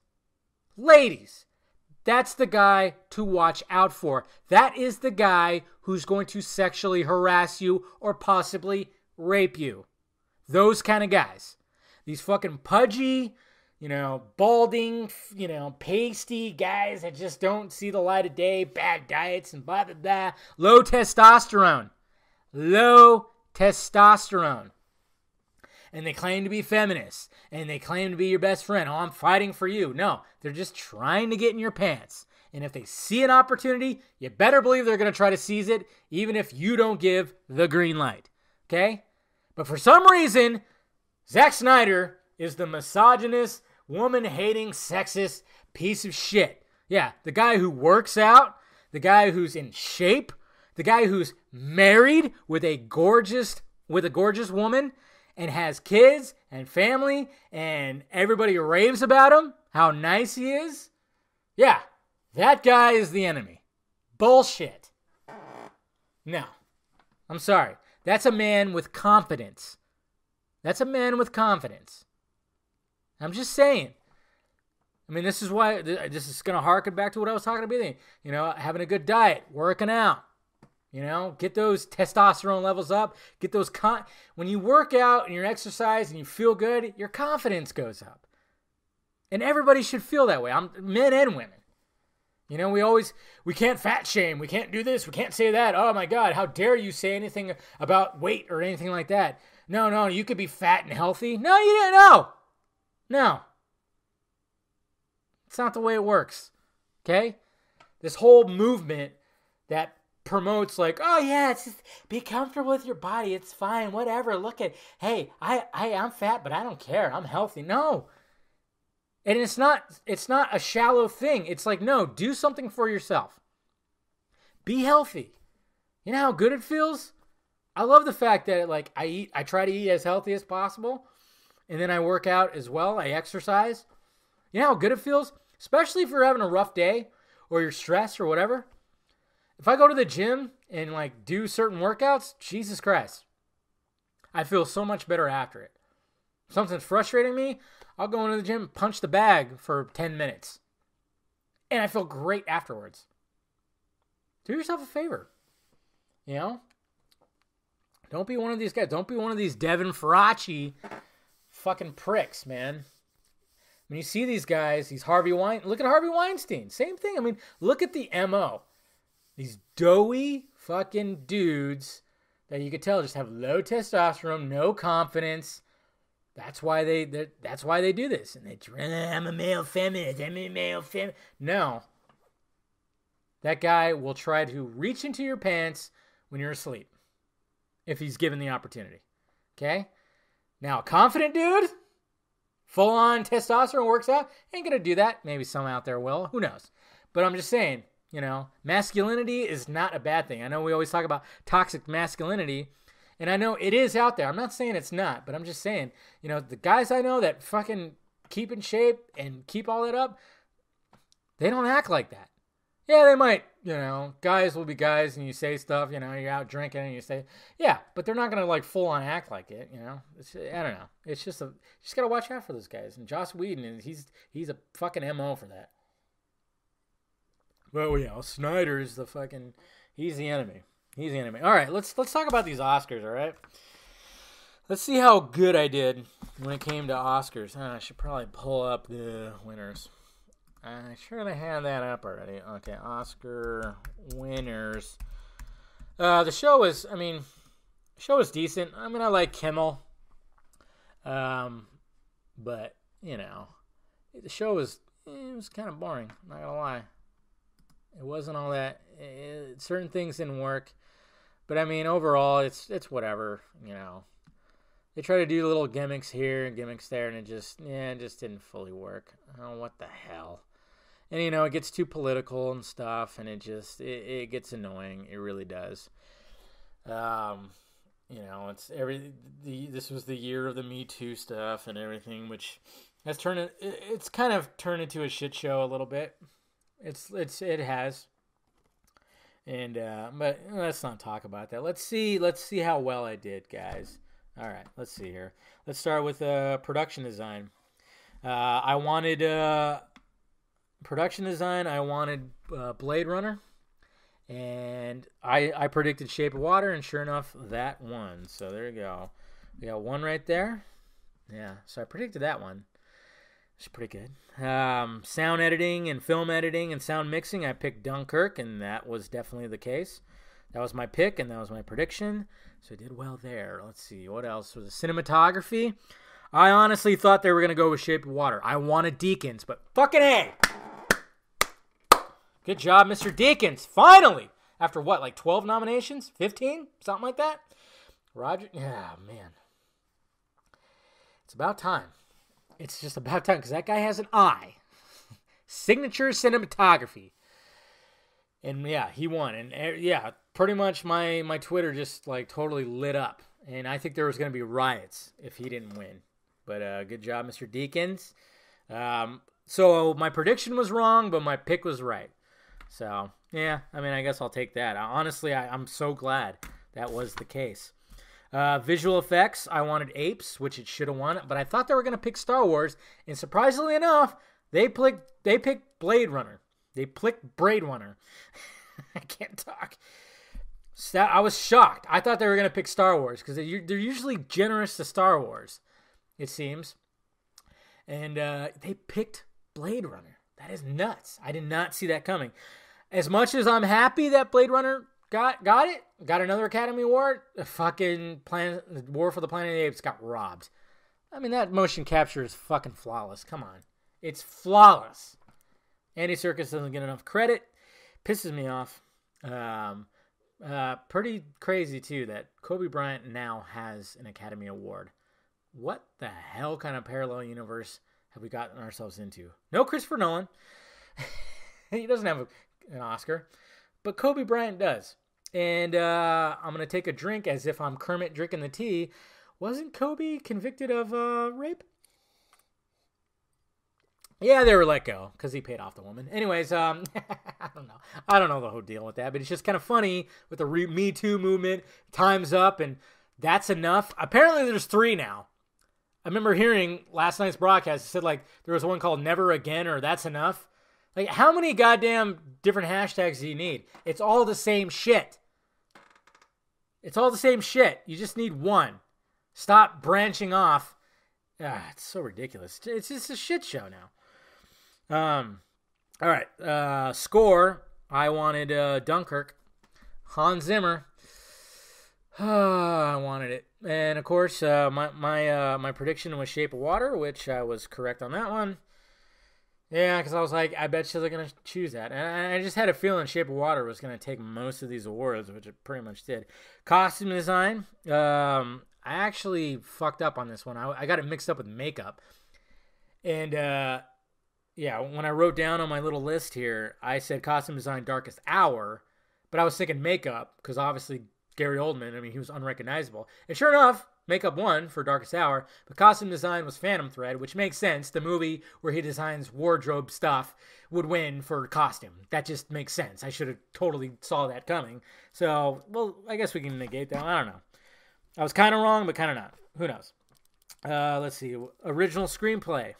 S2: that's the guy to watch out for. That is the guy who's going to sexually harass you or possibly rape you. Those kind of guys. These fucking pudgy, balding, pasty guys that just don't see the light of day, bad diets and blah, blah, blah. Low testosterone. And they claim to be feminists. And they claim to be your best friend. Oh, I'm fighting for you. No, they're just trying to get in your pants. And if they see an opportunity, you better believe they're going to try to seize it, even if you don't give the green light. Okay? But for some reason, Zack Snyder is the misogynist, woman-hating, sexist piece of shit. Yeah, the guy who works out, the guy who's in shape, the guy who's married with a gorgeous woman, and has kids and family, and everybody raves about him, how nice he is. Yeah, that guy is the enemy. Bullshit. No, I'm sorry. That's a man with confidence. I'm just saying. I mean, this is why, this is going to harken back to what I was talking about. Having a good diet, working out, You know, get those testosterone levels up. Get those when you work out and you're exercise and you feel good, your confidence goes up. And everybody should feel that way. Men and women. You know, we can't fat shame. We can't do this. We can't say that. Oh my God, how dare you say anything about weight or anything like that? No, you could be fat and healthy. No, you didn't know. No. It's not the way it works. Okay? This whole movement that promotes like, oh yeah, it's just be comfortable with your body. It's fine. Whatever. Look at, hey, I'm fat, but I don't care. I'm healthy. No. And it's not a shallow thing. It's like, no, do something for yourself. Be healthy. You know how good it feels? I love the fact that like I try to eat as healthy as possible. And then I work out as well. I exercise. You know how good it feels? Especially if you're having a rough day or you're stressed or whatever. If I go to the gym and like do certain workouts, Jesus Christ, I feel so much better after it. If something's frustrating me, I'll go into the gym, punch the bag for 10 minutes. And I feel great afterwards. Do yourself a favor. You know? Don't be one of these guys. Don't be one of these Devin Faraci fucking pricks, man. When you see these guys, these look at Harvey Weinstein. Same thing. I mean, look at the MO. These doughy fucking dudes that you could tell just have low testosterone, no confidence. That's why they do this. And I'm a male feminist. No. That guy will try to reach into your pants when you're asleep. If he's given the opportunity. Okay? Now, a confident dude, full on testosterone works out, ain't going to do that. Maybe some out there will. Who knows? But I'm just saying, you know, masculinity is not a bad thing. I know we always talk about toxic masculinity. And I know it is out there. I'm not saying it's not, but I'm just saying, you know, the guys I know that fucking keep in shape and keep all that up, they don't act like that. Yeah, they might, you know, guys will be guys and you say stuff, you know, you're out drinking and you say, yeah, but they're not going to like full on act like it, you know. I don't know. It's just you just got to watch out for those guys. And Joss Whedon, he's a fucking MO for that. Well, yeah, Snyder is he's the enemy. He's the enemy. All right, let's talk about these Oscars, all right? Let's see how good I did when it came to Oscars. I should probably pull up the winners. I should have had that up already. Okay, Oscar winners. The show was decent. I mean, I like Kimmel. But, you know, the show was kind of boring, I'm not going to lie. It wasn't all that. Certain things didn't work. But, I mean, overall, it's whatever, you know. They try to do little gimmicks here and gimmicks there, and it just didn't fully work. Oh, what the hell. And, you know, it gets too political and stuff, and it gets annoying. It really does. You know, this was the year of the Me Too stuff and everything, which has it's kind of turned into a shit show a little bit. It has. And, but let's not talk about that. Let's see how well I did, guys. All right, let's see here. Let's start with production design. I wanted production design. I wanted Blade Runner, and I predicted Shape of Water, and sure enough, that won. So there you go. We got one right there. Yeah, so I predicted that one. It's pretty good. Sound editing and film editing and sound mixing, I picked Dunkirk, and that was definitely the case. That was my pick, and that was my prediction. So I did well there. Let's see. What else was the cinematography? I honestly thought they were going to go with Shape of Water. I wanted Deakins, but fucking A. Good job, Mr. Deakins. Finally. After what, like 12 nominations? 15? Something like that? Roger? Yeah, man. It's about time. It's just about time because that guy has an eye. Signature cinematography. And yeah, he won. And yeah, pretty much my Twitter just like totally lit up. And I think there was going to be riots if he didn't win. But good job, Mr. Deakins. So my prediction was wrong, but my pick was right. So yeah, I mean, I guess I'll take that. Honestly, I'm so glad that was the case. Visual effects, I wanted Apes, which it should have won, but I thought they were going to pick Star Wars, and surprisingly enough, they picked Blade Runner. They picked Blade Runner. I can't talk. I was shocked. I thought they were going to pick Star Wars because they're usually generous to Star Wars, it seems. And they picked Blade Runner. That is nuts. I did not see that coming. As much as I'm happy that Blade Runner got another Academy Award, the fucking War for the Planet of the Apes got robbed. I mean, that motion capture is fucking flawless. Come on. It's flawless. Andy Serkis doesn't get enough credit. Pisses me off. Pretty crazy, too, that Kobe Bryant now has an Academy Award. What the hell kind of parallel universe have we gotten ourselves into? No Christopher Nolan. He doesn't have an Oscar. But Kobe Bryant does. And I'm going to take a drink as if I'm Kermit drinking the tea. Wasn't Kobe convicted of rape? Yeah, they were let go because he paid off the woman. Anyways, I don't know. I don't know the whole deal with that, but it's just kind of funny with the Me Too movement. Time's up, and that's enough. Apparently, there's 3 now. I remember hearing last night's broadcast. It said like there was one called "Never Again" or "That's Enough." Like, how many goddamn different hashtags do you need? It's all the same shit. It's all the same shit. You just need one. Stop branching off. It's so ridiculous. It's just a shit show now. All right. Score. I wanted Dunkirk. Hans Zimmer. I wanted it. And, of course, my prediction was Shape of Water, which I was correct on that one. Yeah, because I was like, I bet you they're going to choose that. And I just had a feeling Shape of Water was going to take most of these awards, which it pretty much did. Costume design. I actually fucked up on this one. I got it mixed up with makeup. And, yeah, when I wrote down on my little list here, I said costume design Darkest Hour. But I was thinking makeup, because obviously Gary Oldman, I mean, he was unrecognizable. And sure enough, makeup won for Darkest Hour, but costume design was Phantom Thread, which makes sense. The movie where he designs wardrobe stuff would win for costume. That just makes sense. I should have totally saw that coming. So, well, I guess we can negate that. I don't know. I was kind of wrong, but kind of not. Who knows? Let's see. Original screenplay.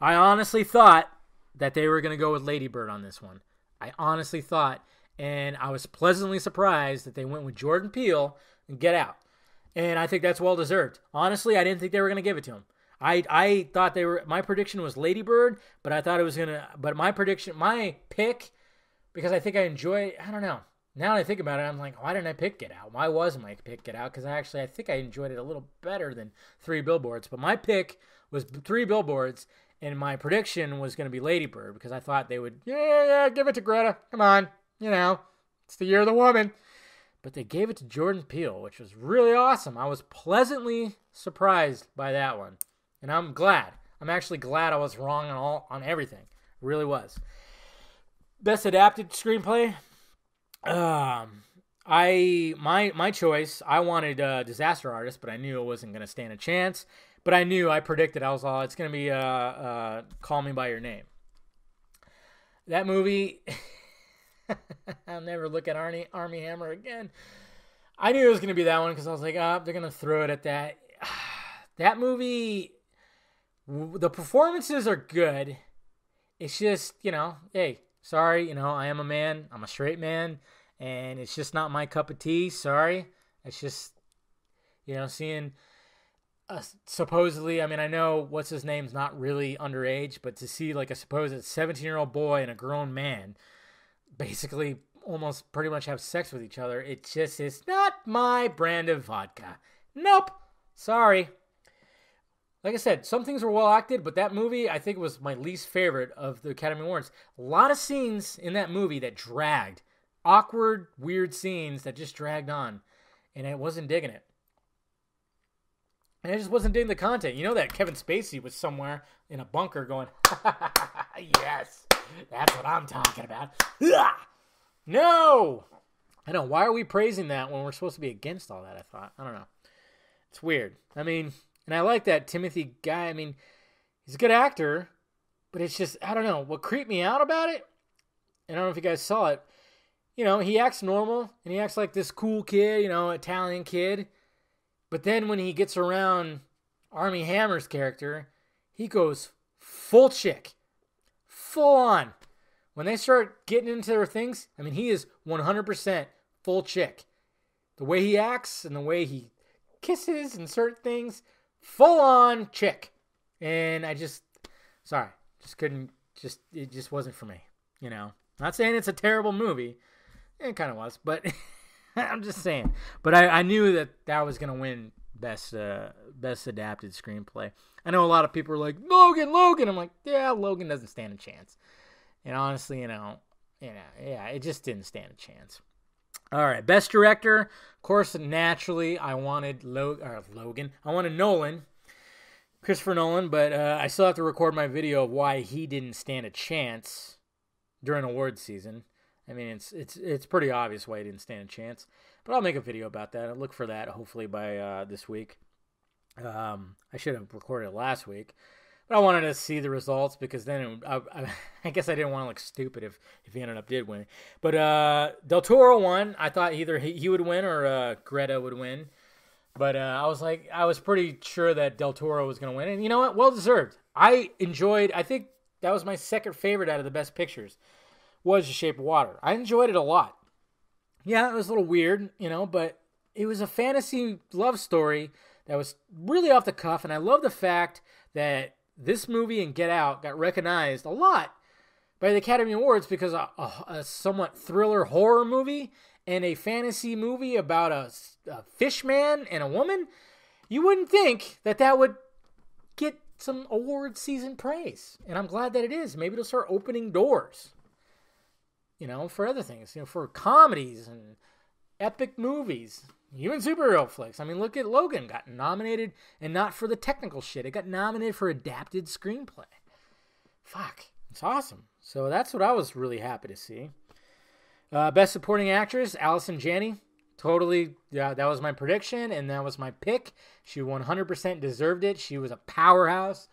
S2: I honestly thought that they were going to go with Lady Bird on this one. I honestly thought, and I was pleasantly surprised that they went with Jordan Peele and Get Out. And I think that's well deserved. Honestly, I didn't think they were going to give it to him. I thought my prediction was Lady Bird, but I thought it was going to, but my pick, because I think I enjoy, I don't know. Now that I think about it, I'm like, why didn't I pick Get Out? Why wasn't my pick Get Out? Because I think I enjoyed it a little better than 3 Billboards. But my pick was 3 Billboards, and my prediction was going to be Lady Bird, because I thought they would, yeah, give it to Greta. Come on. It's the year of the woman. But they gave it to Jordan Peele, which was really awesome. I was pleasantly surprised by that one. And I'm glad. I'm actually glad I was wrong on everything. Really was. Best adapted screenplay. My choice, I wanted Disaster Artist, but I knew it wasn't going to stand a chance. But I predicted, I was all, it's going to be Call Me By Your Name. That movie, I'll never look at Armie Hammer again. I knew it was going to be that one because I was like, they're going to throw it at that. That movie, the performances are good. It's just, hey, sorry, I am a man. I'm a straight man. And it's just not my cup of tea. Sorry. It's just, seeing supposedly, I mean, I know what's his name's not really underage, but to see like a supposed 17-year-old boy and a grown man basically almost pretty much have sex with each other, it's not my brand of vodka. Nope. Sorry. Like I said, some things were well acted, but that movie, I think, was my least favorite of the Academy Awards. A lot of scenes in that movie that dragged. Awkward, weird scenes that just dragged on. And I wasn't digging it. And I just wasn't digging the content. You know that Kevin Spacey was somewhere in a bunker going, yes, that's what I'm talking about. No! I know, why are we praising that when we're supposed to be against all that, I thought. I don't know. It's weird. I mean, and I like that Timothy guy. I mean, he's a good actor, but it's just, I don't know. What creeped me out about it, and I don't know if you guys saw it, he acts normal, and he acts like this cool kid, Italian kid. But then when he gets around Armie Hammer's character, he goes full chick. Full on. When they start getting into their things, I mean, he is 100% full chick. The way he acts and the way he kisses and certain things, full on chick. And I just couldn't, it just wasn't for me, you know. Not saying it's a terrible movie. It kind of was, but I'm just saying. But I knew that was going to win best adapted screenplay. I know a lot of people are like, Logan. I'm like, yeah, Logan doesn't stand a chance. And honestly, it just didn't stand a chance. All right, best director. Of course, naturally, I wanted Logan. I wanted Nolan, Christopher Nolan, but I still have to record my video of why he didn't stand a chance during awards season. I mean, it's pretty obvious why he didn't stand a chance. But I'll make a video about that. I'll look for that hopefully by this week. I should have recorded it last week. But I wanted to see the results because then I guess I didn't want to look stupid if he ended up did win. But Del Toro won. I thought either he would win or Greta would win. But I was pretty sure that Del Toro was going to win. And you know what? Well deserved. I think that was my second favorite out of the best pictures, was The Shape of Water. I enjoyed it a lot. Yeah, it was a little weird, but it was a fantasy love story that was really off the cuff. And I love the fact that this movie and Get Out got recognized a lot by the Academy Awards because a somewhat thriller horror movie and a fantasy movie about a fish man and a woman, you wouldn't think that would get some award season praise. And I'm glad that it is. Maybe it'll start opening doors, for other things, for comedies and epic movies, even superhero flicks. I mean, look at Logan. Got nominated, and not for the technical shit. It got nominated for adapted screenplay. Fuck. It's awesome. So that's what I was really happy to see. Best Supporting Actress, Allison Janney. Totally, yeah, that was my prediction, and that was my pick. She 100% deserved it. She was a powerhouse.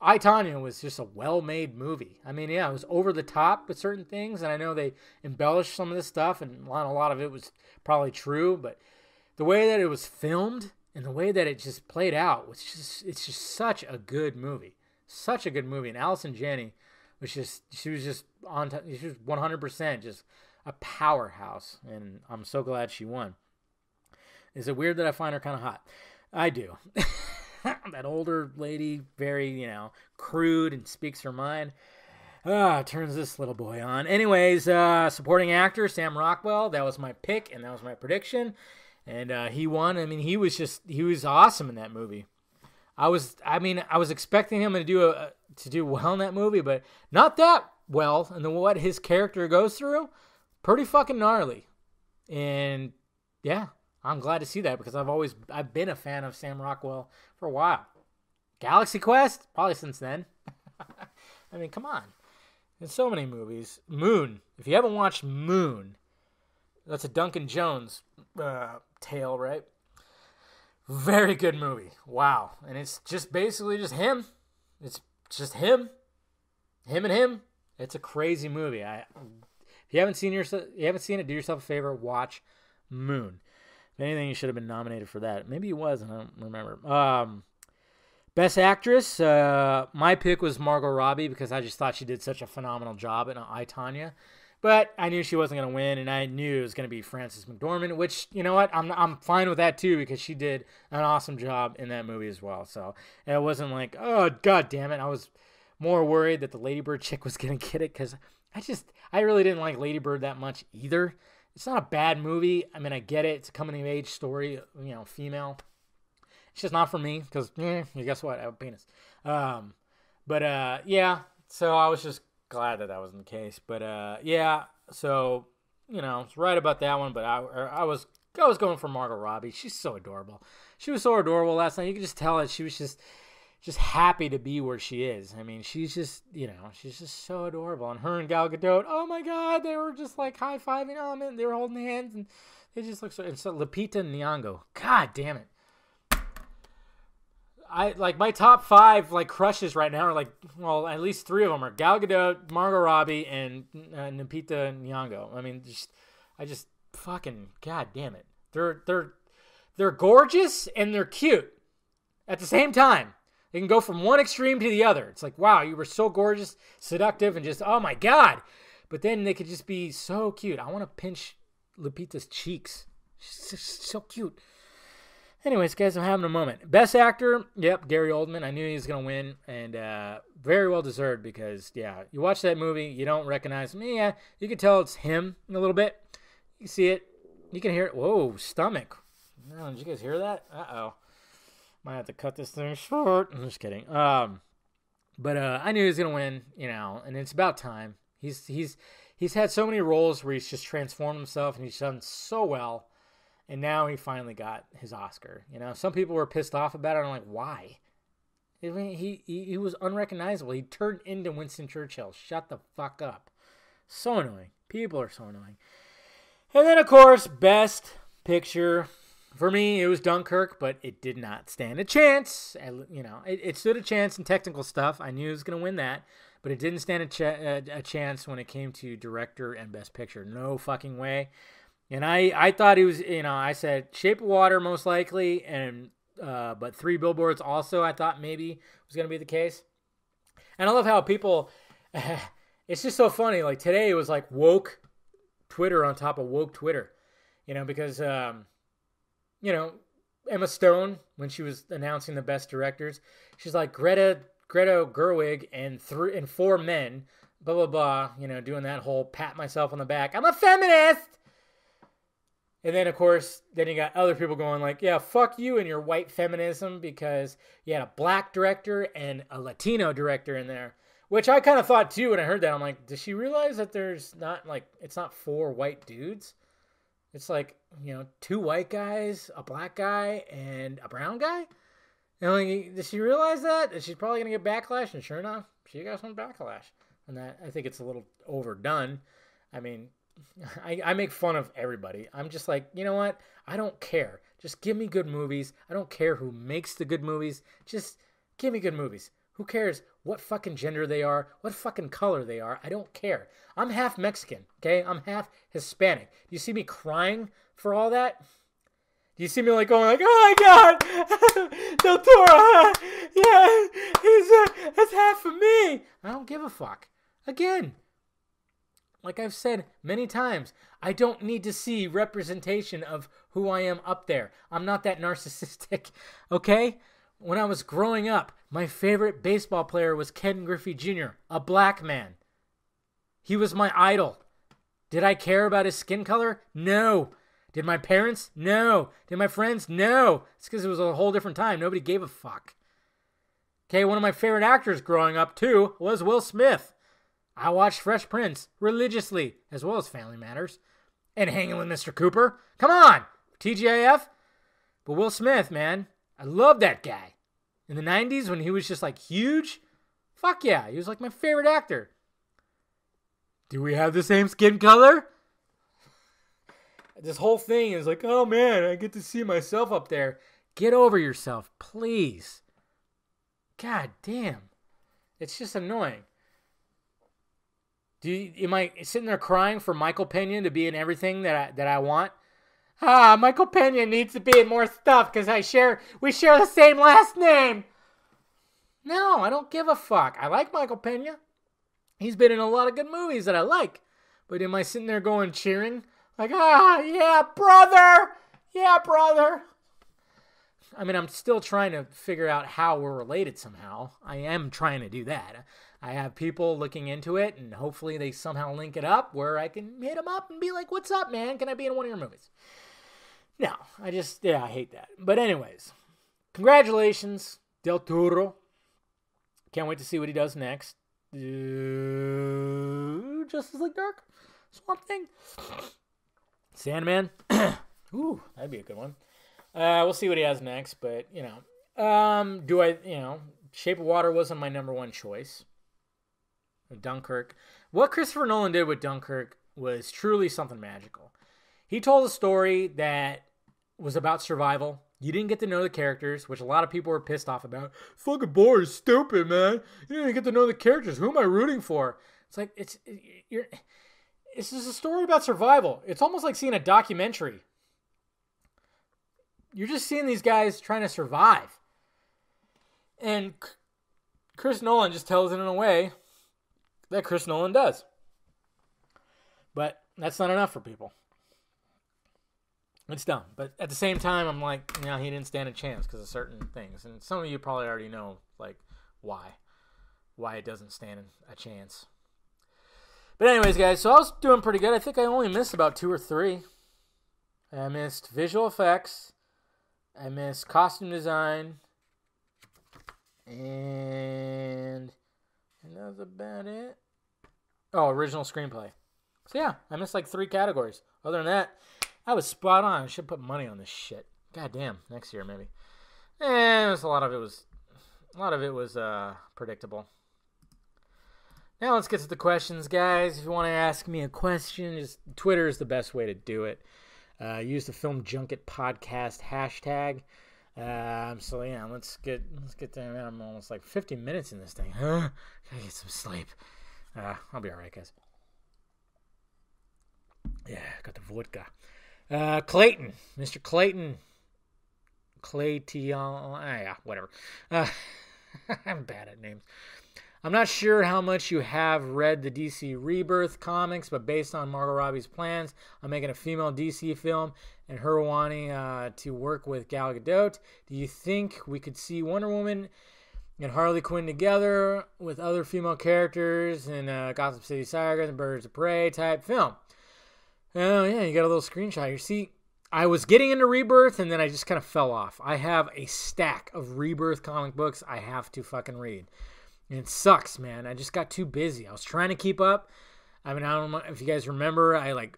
S2: I, Tonya was just a well-made movie. I mean, yeah, it was over the top with certain things, and I know they embellished some of this stuff, and a lot of it was probably true, but the way that it was filmed and the way that it just played out was it's just such a good movie. Such a good movie. And Allison Janney she was just on top. She was 100% just a powerhouse, and I'm so glad she won. Is it weird that I find her kind of hot? I do. That older lady, very, crude and speaks her mind. Turns this little boy on. Anyways, supporting actor, Sam Rockwell. That was my pick, and that was my prediction. And he won. I mean, he was awesome in that movie. I was expecting him to do well in that movie, but not that well. And what his character goes through, pretty fucking gnarly. And yeah, I'm glad to see that because I've been a fan of Sam Rockwell for a while. Galaxy Quest, probably since then. I mean, come on. There's so many movies. Moon. If you haven't watched Moon, that's a Duncan Jones tale, right? Very good movie. Wow. And it's just basically just him. It's just him. Him and him. It's a crazy movie. If you haven't seen it, do yourself a favor, watch Moon. If anything, you should have been nominated for that. Maybe he was, and I don't remember. Best Actress, my pick was Margot Robbie because I just thought she did such a phenomenal job in I, Tonya. But I knew she wasn't going to win, and I knew it was going to be Frances McDormand, which, you know what, I'm fine with that too because she did an awesome job in that movie as well. So it wasn't like, oh, God damn it. I was more worried that the Lady Bird chick was going to get it because I really didn't like Lady Bird that much either. It's not a bad movie. I mean, I get it. It's a coming-of-age story, female. It's just not for me because, guess what? I have a penis. Yeah, so I was just glad that wasn't the case. But, yeah, so, it's right about that one. But I was going for Margot Robbie. She's so adorable. She was so adorable last night. You could just tell that she was just happy to be where she is. I mean, she's just, she's just so adorable. And her and Gal Gadot, oh my God, they were just like high-fiving. Oh, man, they were holding hands. And they just look so, and so Lupita Nyong'o, God damn it. My top 5 crushes right now are at least 3 of them are Gal Gadot, Margot Robbie, and Lupita Nyong'o. I mean, I just fucking, God damn it. They're gorgeous and they're cute at the same time. They can go from one extreme to the other. It's like, wow, you were so gorgeous, seductive, and just, oh my God. But then they could just be so cute. I want to pinch Lupita's cheeks. She's just so cute. Anyways, guys, I'm having a moment. Best actor, yep, Gary Oldman. I knew he was going to win, and very well deserved because, yeah, you watch that movie, you don't recognize him. Yeah, you can tell it's him a little bit. You see it. You can hear it. Whoa, stomach. Oh, did you guys hear that? Uh-oh. Might have to cut this thing short. I'm just kidding. But I knew he was going to win, and it's about time. He's had so many roles where he's just transformed himself, and he's done so well. And now he finally got his Oscar. Some people were pissed off about it. I'm like, why? I mean, he was unrecognizable. He turned into Winston Churchill. Shut the fuck up. So annoying. People are so annoying. And then, of course, Best Picture. For me, it was Dunkirk, but it did not stand a chance. It stood a chance in technical stuff. I knew it was going to win that. But it didn't stand a chance when it came to director and Best Picture. No fucking way. And I thought he was, I said Shape of Water most likely, and but Three Billboards also I thought maybe was going to be the case. And I love how people, it's just so funny. Like today it was like woke Twitter on top of woke Twitter, because, Emma Stone, when she was announcing the best directors, she's like Greta Gerwig and 4 men, blah, blah, blah, doing that whole pat myself on the back. I'm a feminist. And then, of course, you got other people going like, yeah, fuck you and your white feminism because you had a black director and a Latino director in there, which I kind of thought too when I heard that. I'm like, does she realize that there's not it's not 4 white dudes? It's like, 2 white guys, a black guy, and a brown guy? And like, does she realize that? She's probably going to get backlash, and sure enough, she got some backlash. And that, I think it's a little overdone. I mean, I make fun of everybody. I'm just like, you know what? I don't care. Just give me good movies. I don't care who makes the good movies. Just give me good movies. Who cares what fucking gender they are, what fucking color they are? I don't care. I'm half Mexican, okay? I'm half Hispanic. Do you see me crying for all that? Do you see me like going like, oh my God, Del Toro, yeah, that's half of me. I don't give a fuck. Again, like I've said many times, I don't need to see representation of who I am up there. I'm not that narcissistic, okay? When I was growing up, my favorite baseball player was Ken Griffey Jr., a black man. He was my idol. Did I care about his skin color? No. Did my parents? No. Did my friends? No. It's because it was a whole different time. Nobody gave a fuck. Okay, one of my favorite actors growing up, too, was Will Smith. I watched Fresh Prince religiously, as well as Family Matters. And Hanging with Mr. Cooper. Come on, TGIF. But Will Smith, man, I love that guy. In the 90s, when he was just like huge, fuck yeah, he was like my favorite actor. Do we have the same skin color? This whole thing is like, oh man, I get to see myself up there. Get over yourself, please. God damn. It's just annoying. Am I sitting there crying for Michael Pena to be in everything that I want? Michael Pena needs to be in more stuff because we share the same last name. No, I don't give a fuck. I like Michael Pena. He's been in a lot of good movies that I like. But am I sitting there going cheering? Like, yeah, brother! Yeah, brother! I mean, I'm still trying to figure out how we're related somehow. I am trying to do that. I have people looking into it, and hopefully they somehow link it up where I can hit them up and be like, what's up, man? Can I be in one of your movies? No, I hate that. But anyways, congratulations, Del Toro. Can't wait to see what he does next. Justice League Dark? Swamp Thing? Sandman? Ooh, that'd be a good one. We'll see what he has next, but, Shape of Water wasn't my number one choice. Dunkirk. What Christopher Nolan did with Dunkirk was truly something magical. He told a story that was about survival. You didn't get to know the characters, which a lot of people were pissed off about. Fucking boring, stupid, man. You didn't get to know the characters. Who am I rooting for? It's like, it's just a story about survival. It's almost like seeing a documentary. You're just seeing these guys trying to survive. And Chris Nolan just tells it in a way that Chris Nolan does. But that's not enough for people. It's dumb. But at the same time, I'm like, he didn't stand a chance because of certain things. And some of you probably already know, like, why it doesn't stand a chance. But anyways, guys, so I was doing pretty good. I think I only missed about 2 or 3. I missed visual effects. I missed costume design. And that's about it. Oh, original screenplay. So yeah, I missed like 3 categories. Other than that, I was spot on. I should put money on this shit. God damn, next year maybe. And a lot of it was predictable. Now let's get to the questions, guys. If you want to ask me a question, just Twitter is the best way to do it. Use the Film Junket podcast hashtag. So yeah, let's get there. Man, I'm almost like 50 minutes in this thing. Gotta get some sleep. I'll be all right, guys. Yeah, got the vodka. Clayton, Mr. Clayton. Yeah, whatever. I'm bad at names. I'm not sure how much you have read the DC Rebirth comics, but based on Margot Robbie's plans, I'm making a female DC film and her wanting to work with Gal Gadot. Do you think we could see Wonder Woman and Harley Quinn together with other female characters in a Gotham City Saga and Birds of Prey type film? Oh, yeah, you got a little screenshot here. See, I was getting into Rebirth, and then I just kind of fell off. I have a stack of Rebirth comic books I have to fucking read. And it sucks, man. I just got too busy. I was trying to keep up. I mean, I don't know if you guys remember. I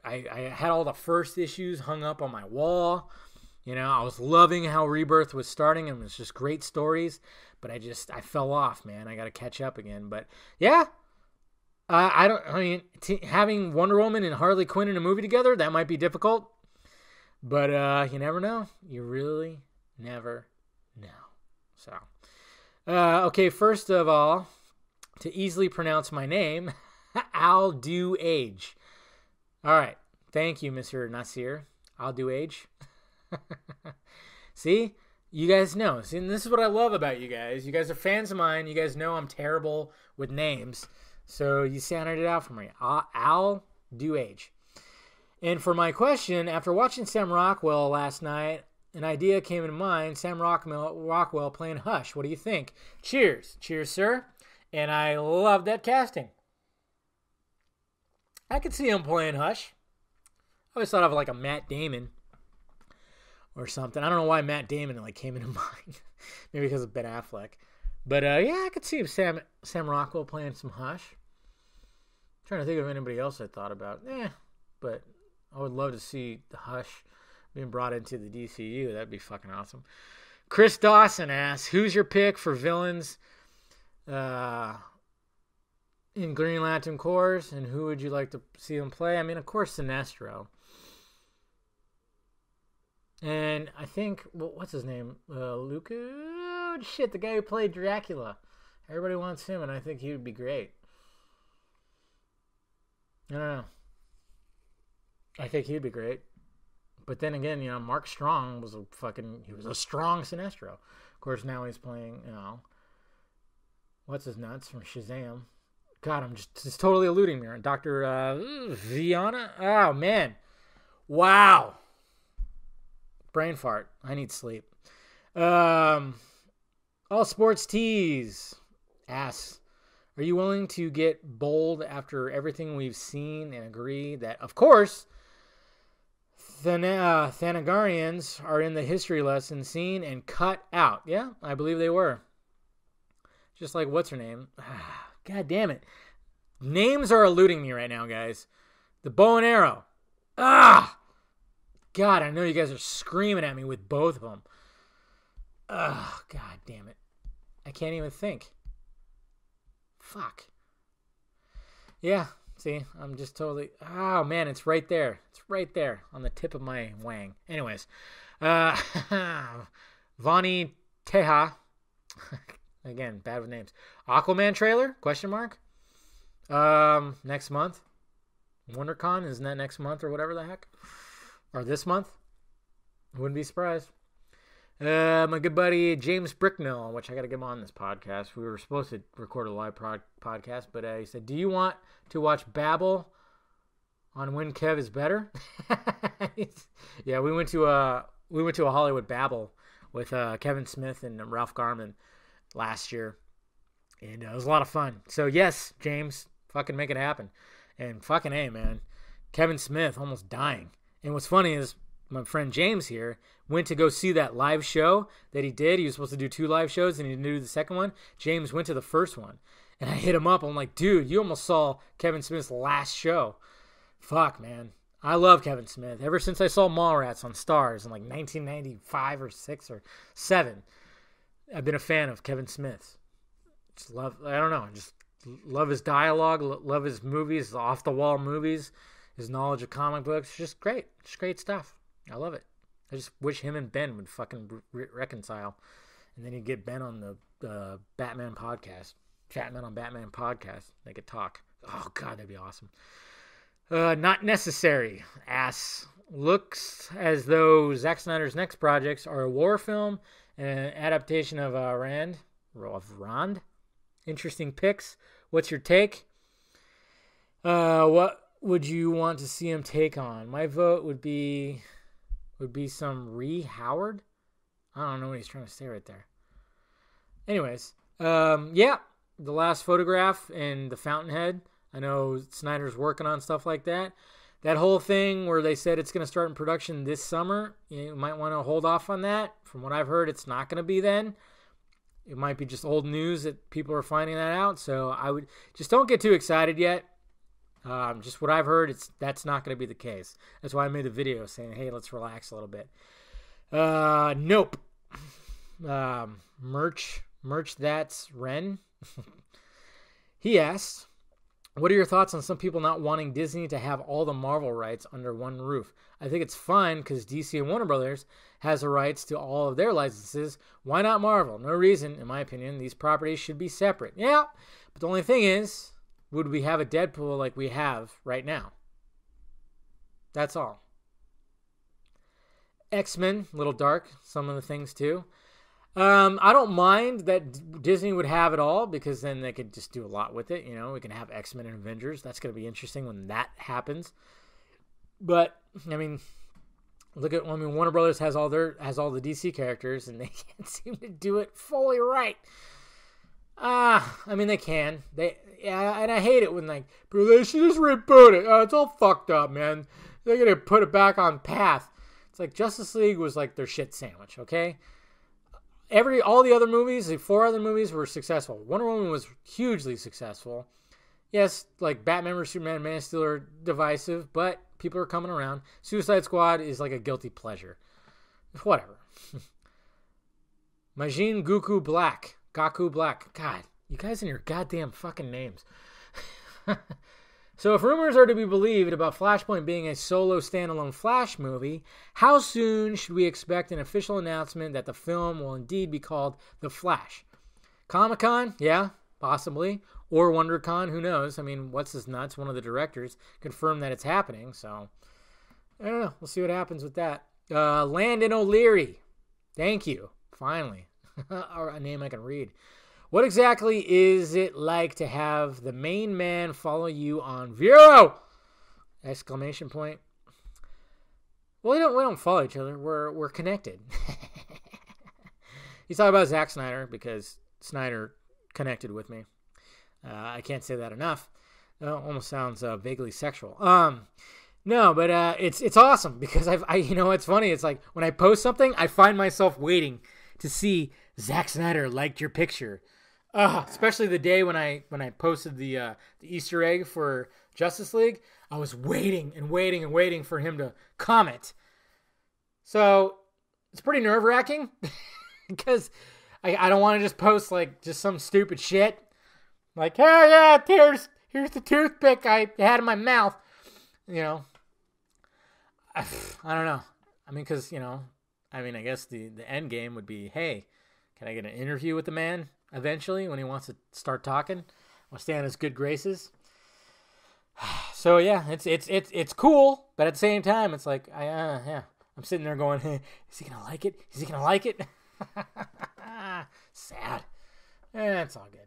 S2: had all the first issues hung up on my wall. I was loving how Rebirth was starting, and it was just great stories. But I fell off, man. I got to catch up again. But yeah, having Wonder Woman and Harley Quinn in a movie together, that might be difficult. But you never know. You really never know. So. Okay, first of all, to easily pronounce my name, I'll do age. All right, thank you, Mr. Nasir. I'll do age. See, you guys know. See, and this is what I love about you guys. You guys are fans of mine. You guys know I'm terrible with names, so you sounded it out for me. I'll do age. And for my question, after watching Sam Rockwell last night, an idea came into mind. Sam Rockwell playing Hush. What do you think? Cheers. Cheers, sir. And I love that casting. I could see him playing Hush. I always thought of like a Matt Damon or something. I don't know why Matt Damon came into mind. Maybe because of Ben Affleck. But yeah, I could see Sam Rockwell playing some Hush. I'm trying to think of anybody else I thought about. But I would love to see the Hush being brought into the DCU. That'd be fucking awesome. Chris Dawson asks, who's your pick for villains in Green Lantern Corps, and who would you like to see him play? I mean, of course, Sinestro. And I think, what's his name? Luca? Oh, shit, the guy who played Dracula. Everybody wants him, and I think he would be great. I don't know. I think he'd be great. But then again, Mark Strong was he was a strong Sinestro. Of course, now he's playing, what's his nuts from Shazam. God, I'm just totally eluding me. Dr. Viana? Oh, man. Wow. Brain fart. I need sleep. All Sports Tees asks, are you willing to get bold after everything we've seen and agree that, of course, Thanagarians are in the history lesson seen and cut out? Yeah, I believe they were. Just like, what's her name? God damn it. Names are eluding me right now, guys. The bow and arrow. God, I know you guys are screaming at me with both of them. God damn it. I can't even think. Fuck. Yeah. See, I'm just totally... Oh, man, it's right there. It's right there on the tip of my wang. Anyways. Vani Teja. Again, bad with names. Aquaman trailer? Question mark. Next month. WonderCon, isn't that next month or whatever the heck? Or this month? Wouldn't be surprised. My good buddy James Bricknell, which I got to get him on this podcast. We were supposed to record a live podcast, but he said, do you want to watch Babel on when Kev is better. Yeah, we went to a Hollywood Babble with Kevin Smith and Ralph Garman last year, and it was a lot of fun. So yes, James, fucking make it happen. And fucking A, man, Kevin Smith almost dying. And what's funny is my friend James here went to go see that live show that he did. He was supposed to do 2 live shows, and he didn't do the second one. James went to the first one, and I hit him up. I'm like, dude, you almost saw Kevin Smith's last show. Fuck, man. I love Kevin Smith. Ever since I saw Mallrats on Starz in like 1995 or 6 or 7, I've been a fan of Kevin Smith. Just love, I don't know, just love his dialogue, love his movies, off-the-wall movies, his knowledge of comic books. Just great stuff. I love it. I just wish him and Ben would fucking reconcile, and then he'd get Ben on the Batman podcast, Chatman on Batman podcast. They could talk. Oh God, that'd be awesome. Not necessary. Ass. Looks as though Zack Snyder's next projects are a war film and an adaptation of Rand. Interesting picks. What's your take? What would you want to see him take on? My vote would be some Ree Howard. I don't know what he's trying to say right there. Anyways, yeah, The Last Photograph and The Fountainhead. I know Snyder's working on stuff like that. That whole thing where they said it's going to start in production this summer, you might want to hold off on that. From what I've heard, it's not going to be then. It might be just old news that people are finding that out. So I would just don't get too excited yet. Just what I've heard, that's not going to be the case. That's why I made the video saying, hey, let's relax a little bit. Nope. Merch that's Ren. He asked, what are your thoughts on some people not wanting Disney to have all the Marvel rights under one roof? I think it's fine because DC and Warner Brothers has the rights to all of their licenses. Why not Marvel? No reason, in my opinion. These properties should be separate. Yeah, but the only thing is, would we have a Deadpool like we have right now? That's all. X-Men, a little dark, some of the things too. I don't mind that Disney would have it all because then they could just do a lot with it. You know, we can have X-Men and Avengers. That's going to be interesting when that happens. But I mean, Warner Brothers has all the DC characters, and they can't seem to do it fully right. I mean, they can. And I hate it when bro, they should just reboot it. Oh, it's all fucked up, man. They're gonna put it back on path. It's like Justice League was like their shit sandwich. Okay. All the other movies, the 4 other movies were successful. Wonder Woman was hugely successful. Yes, like Batman vs Superman, Man of Steel are divisive, but people are coming around. Suicide Squad is like a guilty pleasure. Whatever. Majin Goku Black. God, you guys and your goddamn fucking names. So if rumors are to be believed about Flashpoint being a solo standalone Flash movie, how soon should we expect an official announcement that the film will indeed be called The Flash? Comic-Con? Yeah, possibly. Or WonderCon, who knows? I mean, what's his nuts? One of the directors confirmed that it's happening, so I don't know. We'll see what happens with that. Landon O'Leary. Thank you. Finally. Or a name I can read. What exactly is it like to have the main man follow you on Vero? Exclamation point. Well, we don't follow each other. We're connected. He's talking about Zack Snyder because Snyder connected with me. I can't say that enough. It almost sounds vaguely sexual. No, but it's awesome because I you know what's funny? It's like when I post something, I find myself waiting to see Zack Snyder liked your picture. Especially the day when I posted the Easter egg for Justice League, I was waiting for him to comment. So it's pretty nerve-wracking because I don't want to just post just some stupid shit. Like, hey, yeah, here's the toothpick I had in my mouth. You know, I don't know. I mean, because, I guess the end game would be, hey, can I get an interview with the man eventually when he wants to start talking? I'll stay on his good graces. So yeah, it's cool, but at the same time, it's like yeah, I'm sitting there going, hey, is he gonna like it? Is he gonna like it? Sad. It's all good.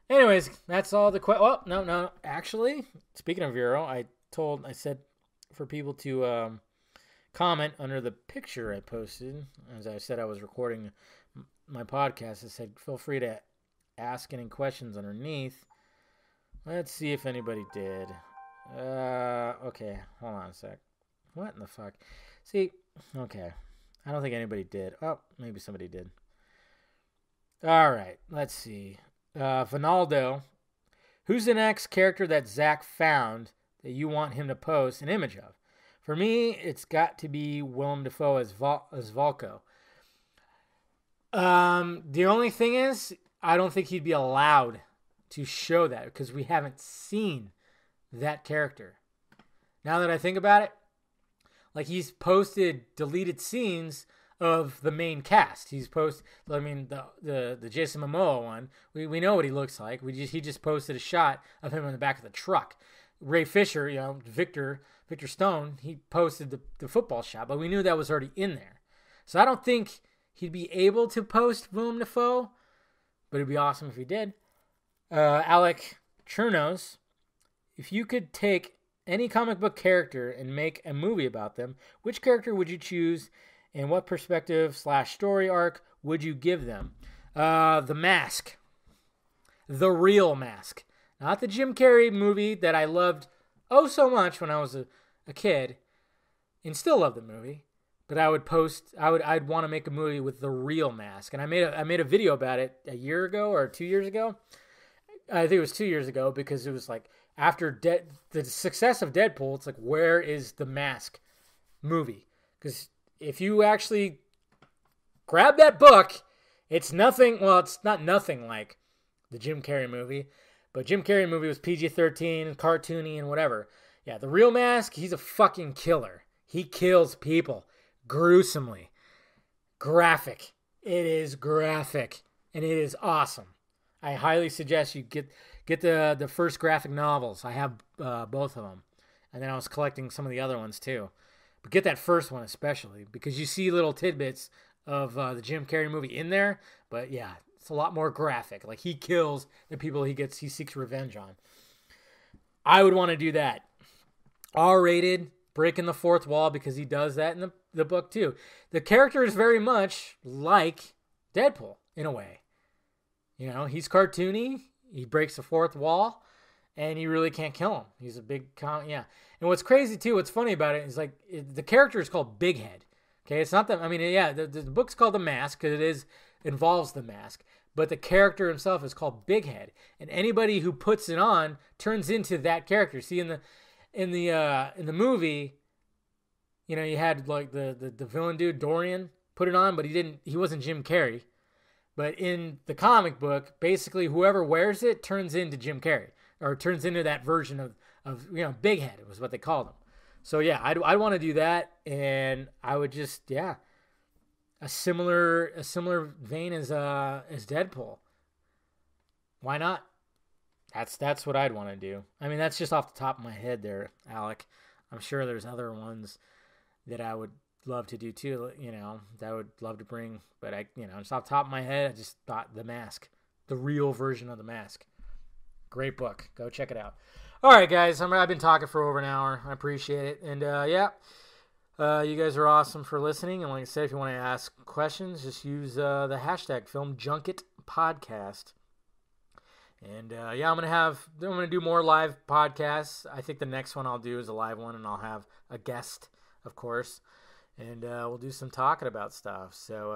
S2: Anyways, that's all the oh no, actually, speaking of Vero, I I said for people to comment under the picture I posted. As I said, I was recording my podcast. I said, feel free to ask any questions underneath. Let's see if anybody did. Okay, hold on a sec. What in the fuck? See, okay. I don't think anybody did. Oh, maybe somebody did. All right, let's see. Vinaldo, who's the next character that Zack found that you want him to post an image of? For me, it's got to be Willem Dafoe as Volko. The only thing is, I don't think he'd be allowed to show that because we haven't seen that character. Now that I think about it, like he's posted deleted scenes of the main cast. He's posted, I mean, the Jason Momoa one. We know what he looks like. He just posted a shot of him in the back of the truck. Ray Fisher, Victor Stone, he posted the football shot, but we knew that was already in there. So I don't think he'd be able to post Willem Dafoe, but it'd be awesome if he did. Alec Chernos, if you could take any comic book character and make a movie about them, which character would you choose and what perspective / story arc would you give them? The Mask. The Real Mask. Not the Jim Carrey movie that I loved so much when I was a kid and still love the movie. But I'd want to make a movie with the Real Mask. And I made a video about it a year ago or 2 years ago. I think it was 2 years ago because it was like after the success of Deadpool, it's like, where is the Mask movie? Because if you actually grab that book, it's nothing, well, it's not nothing like the Jim Carrey movie, but Jim Carrey movie was PG-13, cartoony, and whatever. Yeah, the Real Mask, he's a fucking killer. He kills people gruesomely. Graphic. It is graphic, and it is awesome. I highly suggest you get the first graphic novels. I have both of them. And then I was collecting some of the other ones too. But get that first one especially because you see little tidbits of the Jim Carrey movie in there. But yeah, it's a lot more graphic. Like he kills the people he seeks revenge on. I would want to do that. R-rated, breaking the fourth wall because he does that in the book too. The character is very much like Deadpool in a way. He's cartoony. He breaks the fourth wall, and you really can't kill him. He's a big yeah. And what's crazy too, what's funny about it is the character is called Big Head. Okay, it's not that. I mean, yeah, the book's called The Mask because it involves the mask, but the character himself is called Big Head, and anybody who puts it on turns into that character. See, in the movie, you had like the villain dude Dorian put it on, but he wasn't Jim Carrey. But in the comic book, basically whoever wears it turns into Jim Carrey or turns into that version of Big Head. It was what they called him. So yeah, I'd want to do that, and I would just a similar vein as Deadpool. Why not? That's what I'd want to do. I mean, that's just off the top of my head there, Alec. I'm sure there's other ones that I would love to do too, that I would love to bring, but just off the top of my head, I just thought The Mask, the real version of The Mask. Great book. Go check it out. All right, guys, I've been talking for over an hour. I appreciate it. And you guys are awesome for listening. And like I said, if you want to ask questions, just use the hashtag Film Junket Podcast. And I'm gonna do more live podcasts. I think the next one I'll do is a live one, and I'll have a guest, of course. And we'll do some talking about stuff. So,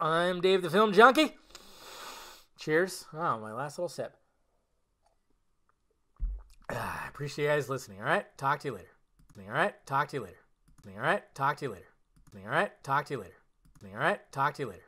S2: I'm Dave the Film Junkie. Cheers. Oh, my last little sip. I appreciate you guys listening, all right? Talk to you later. All right? Talk to you later. All right? Talk to you later. All right? Talk to you later. All right? Talk to you later.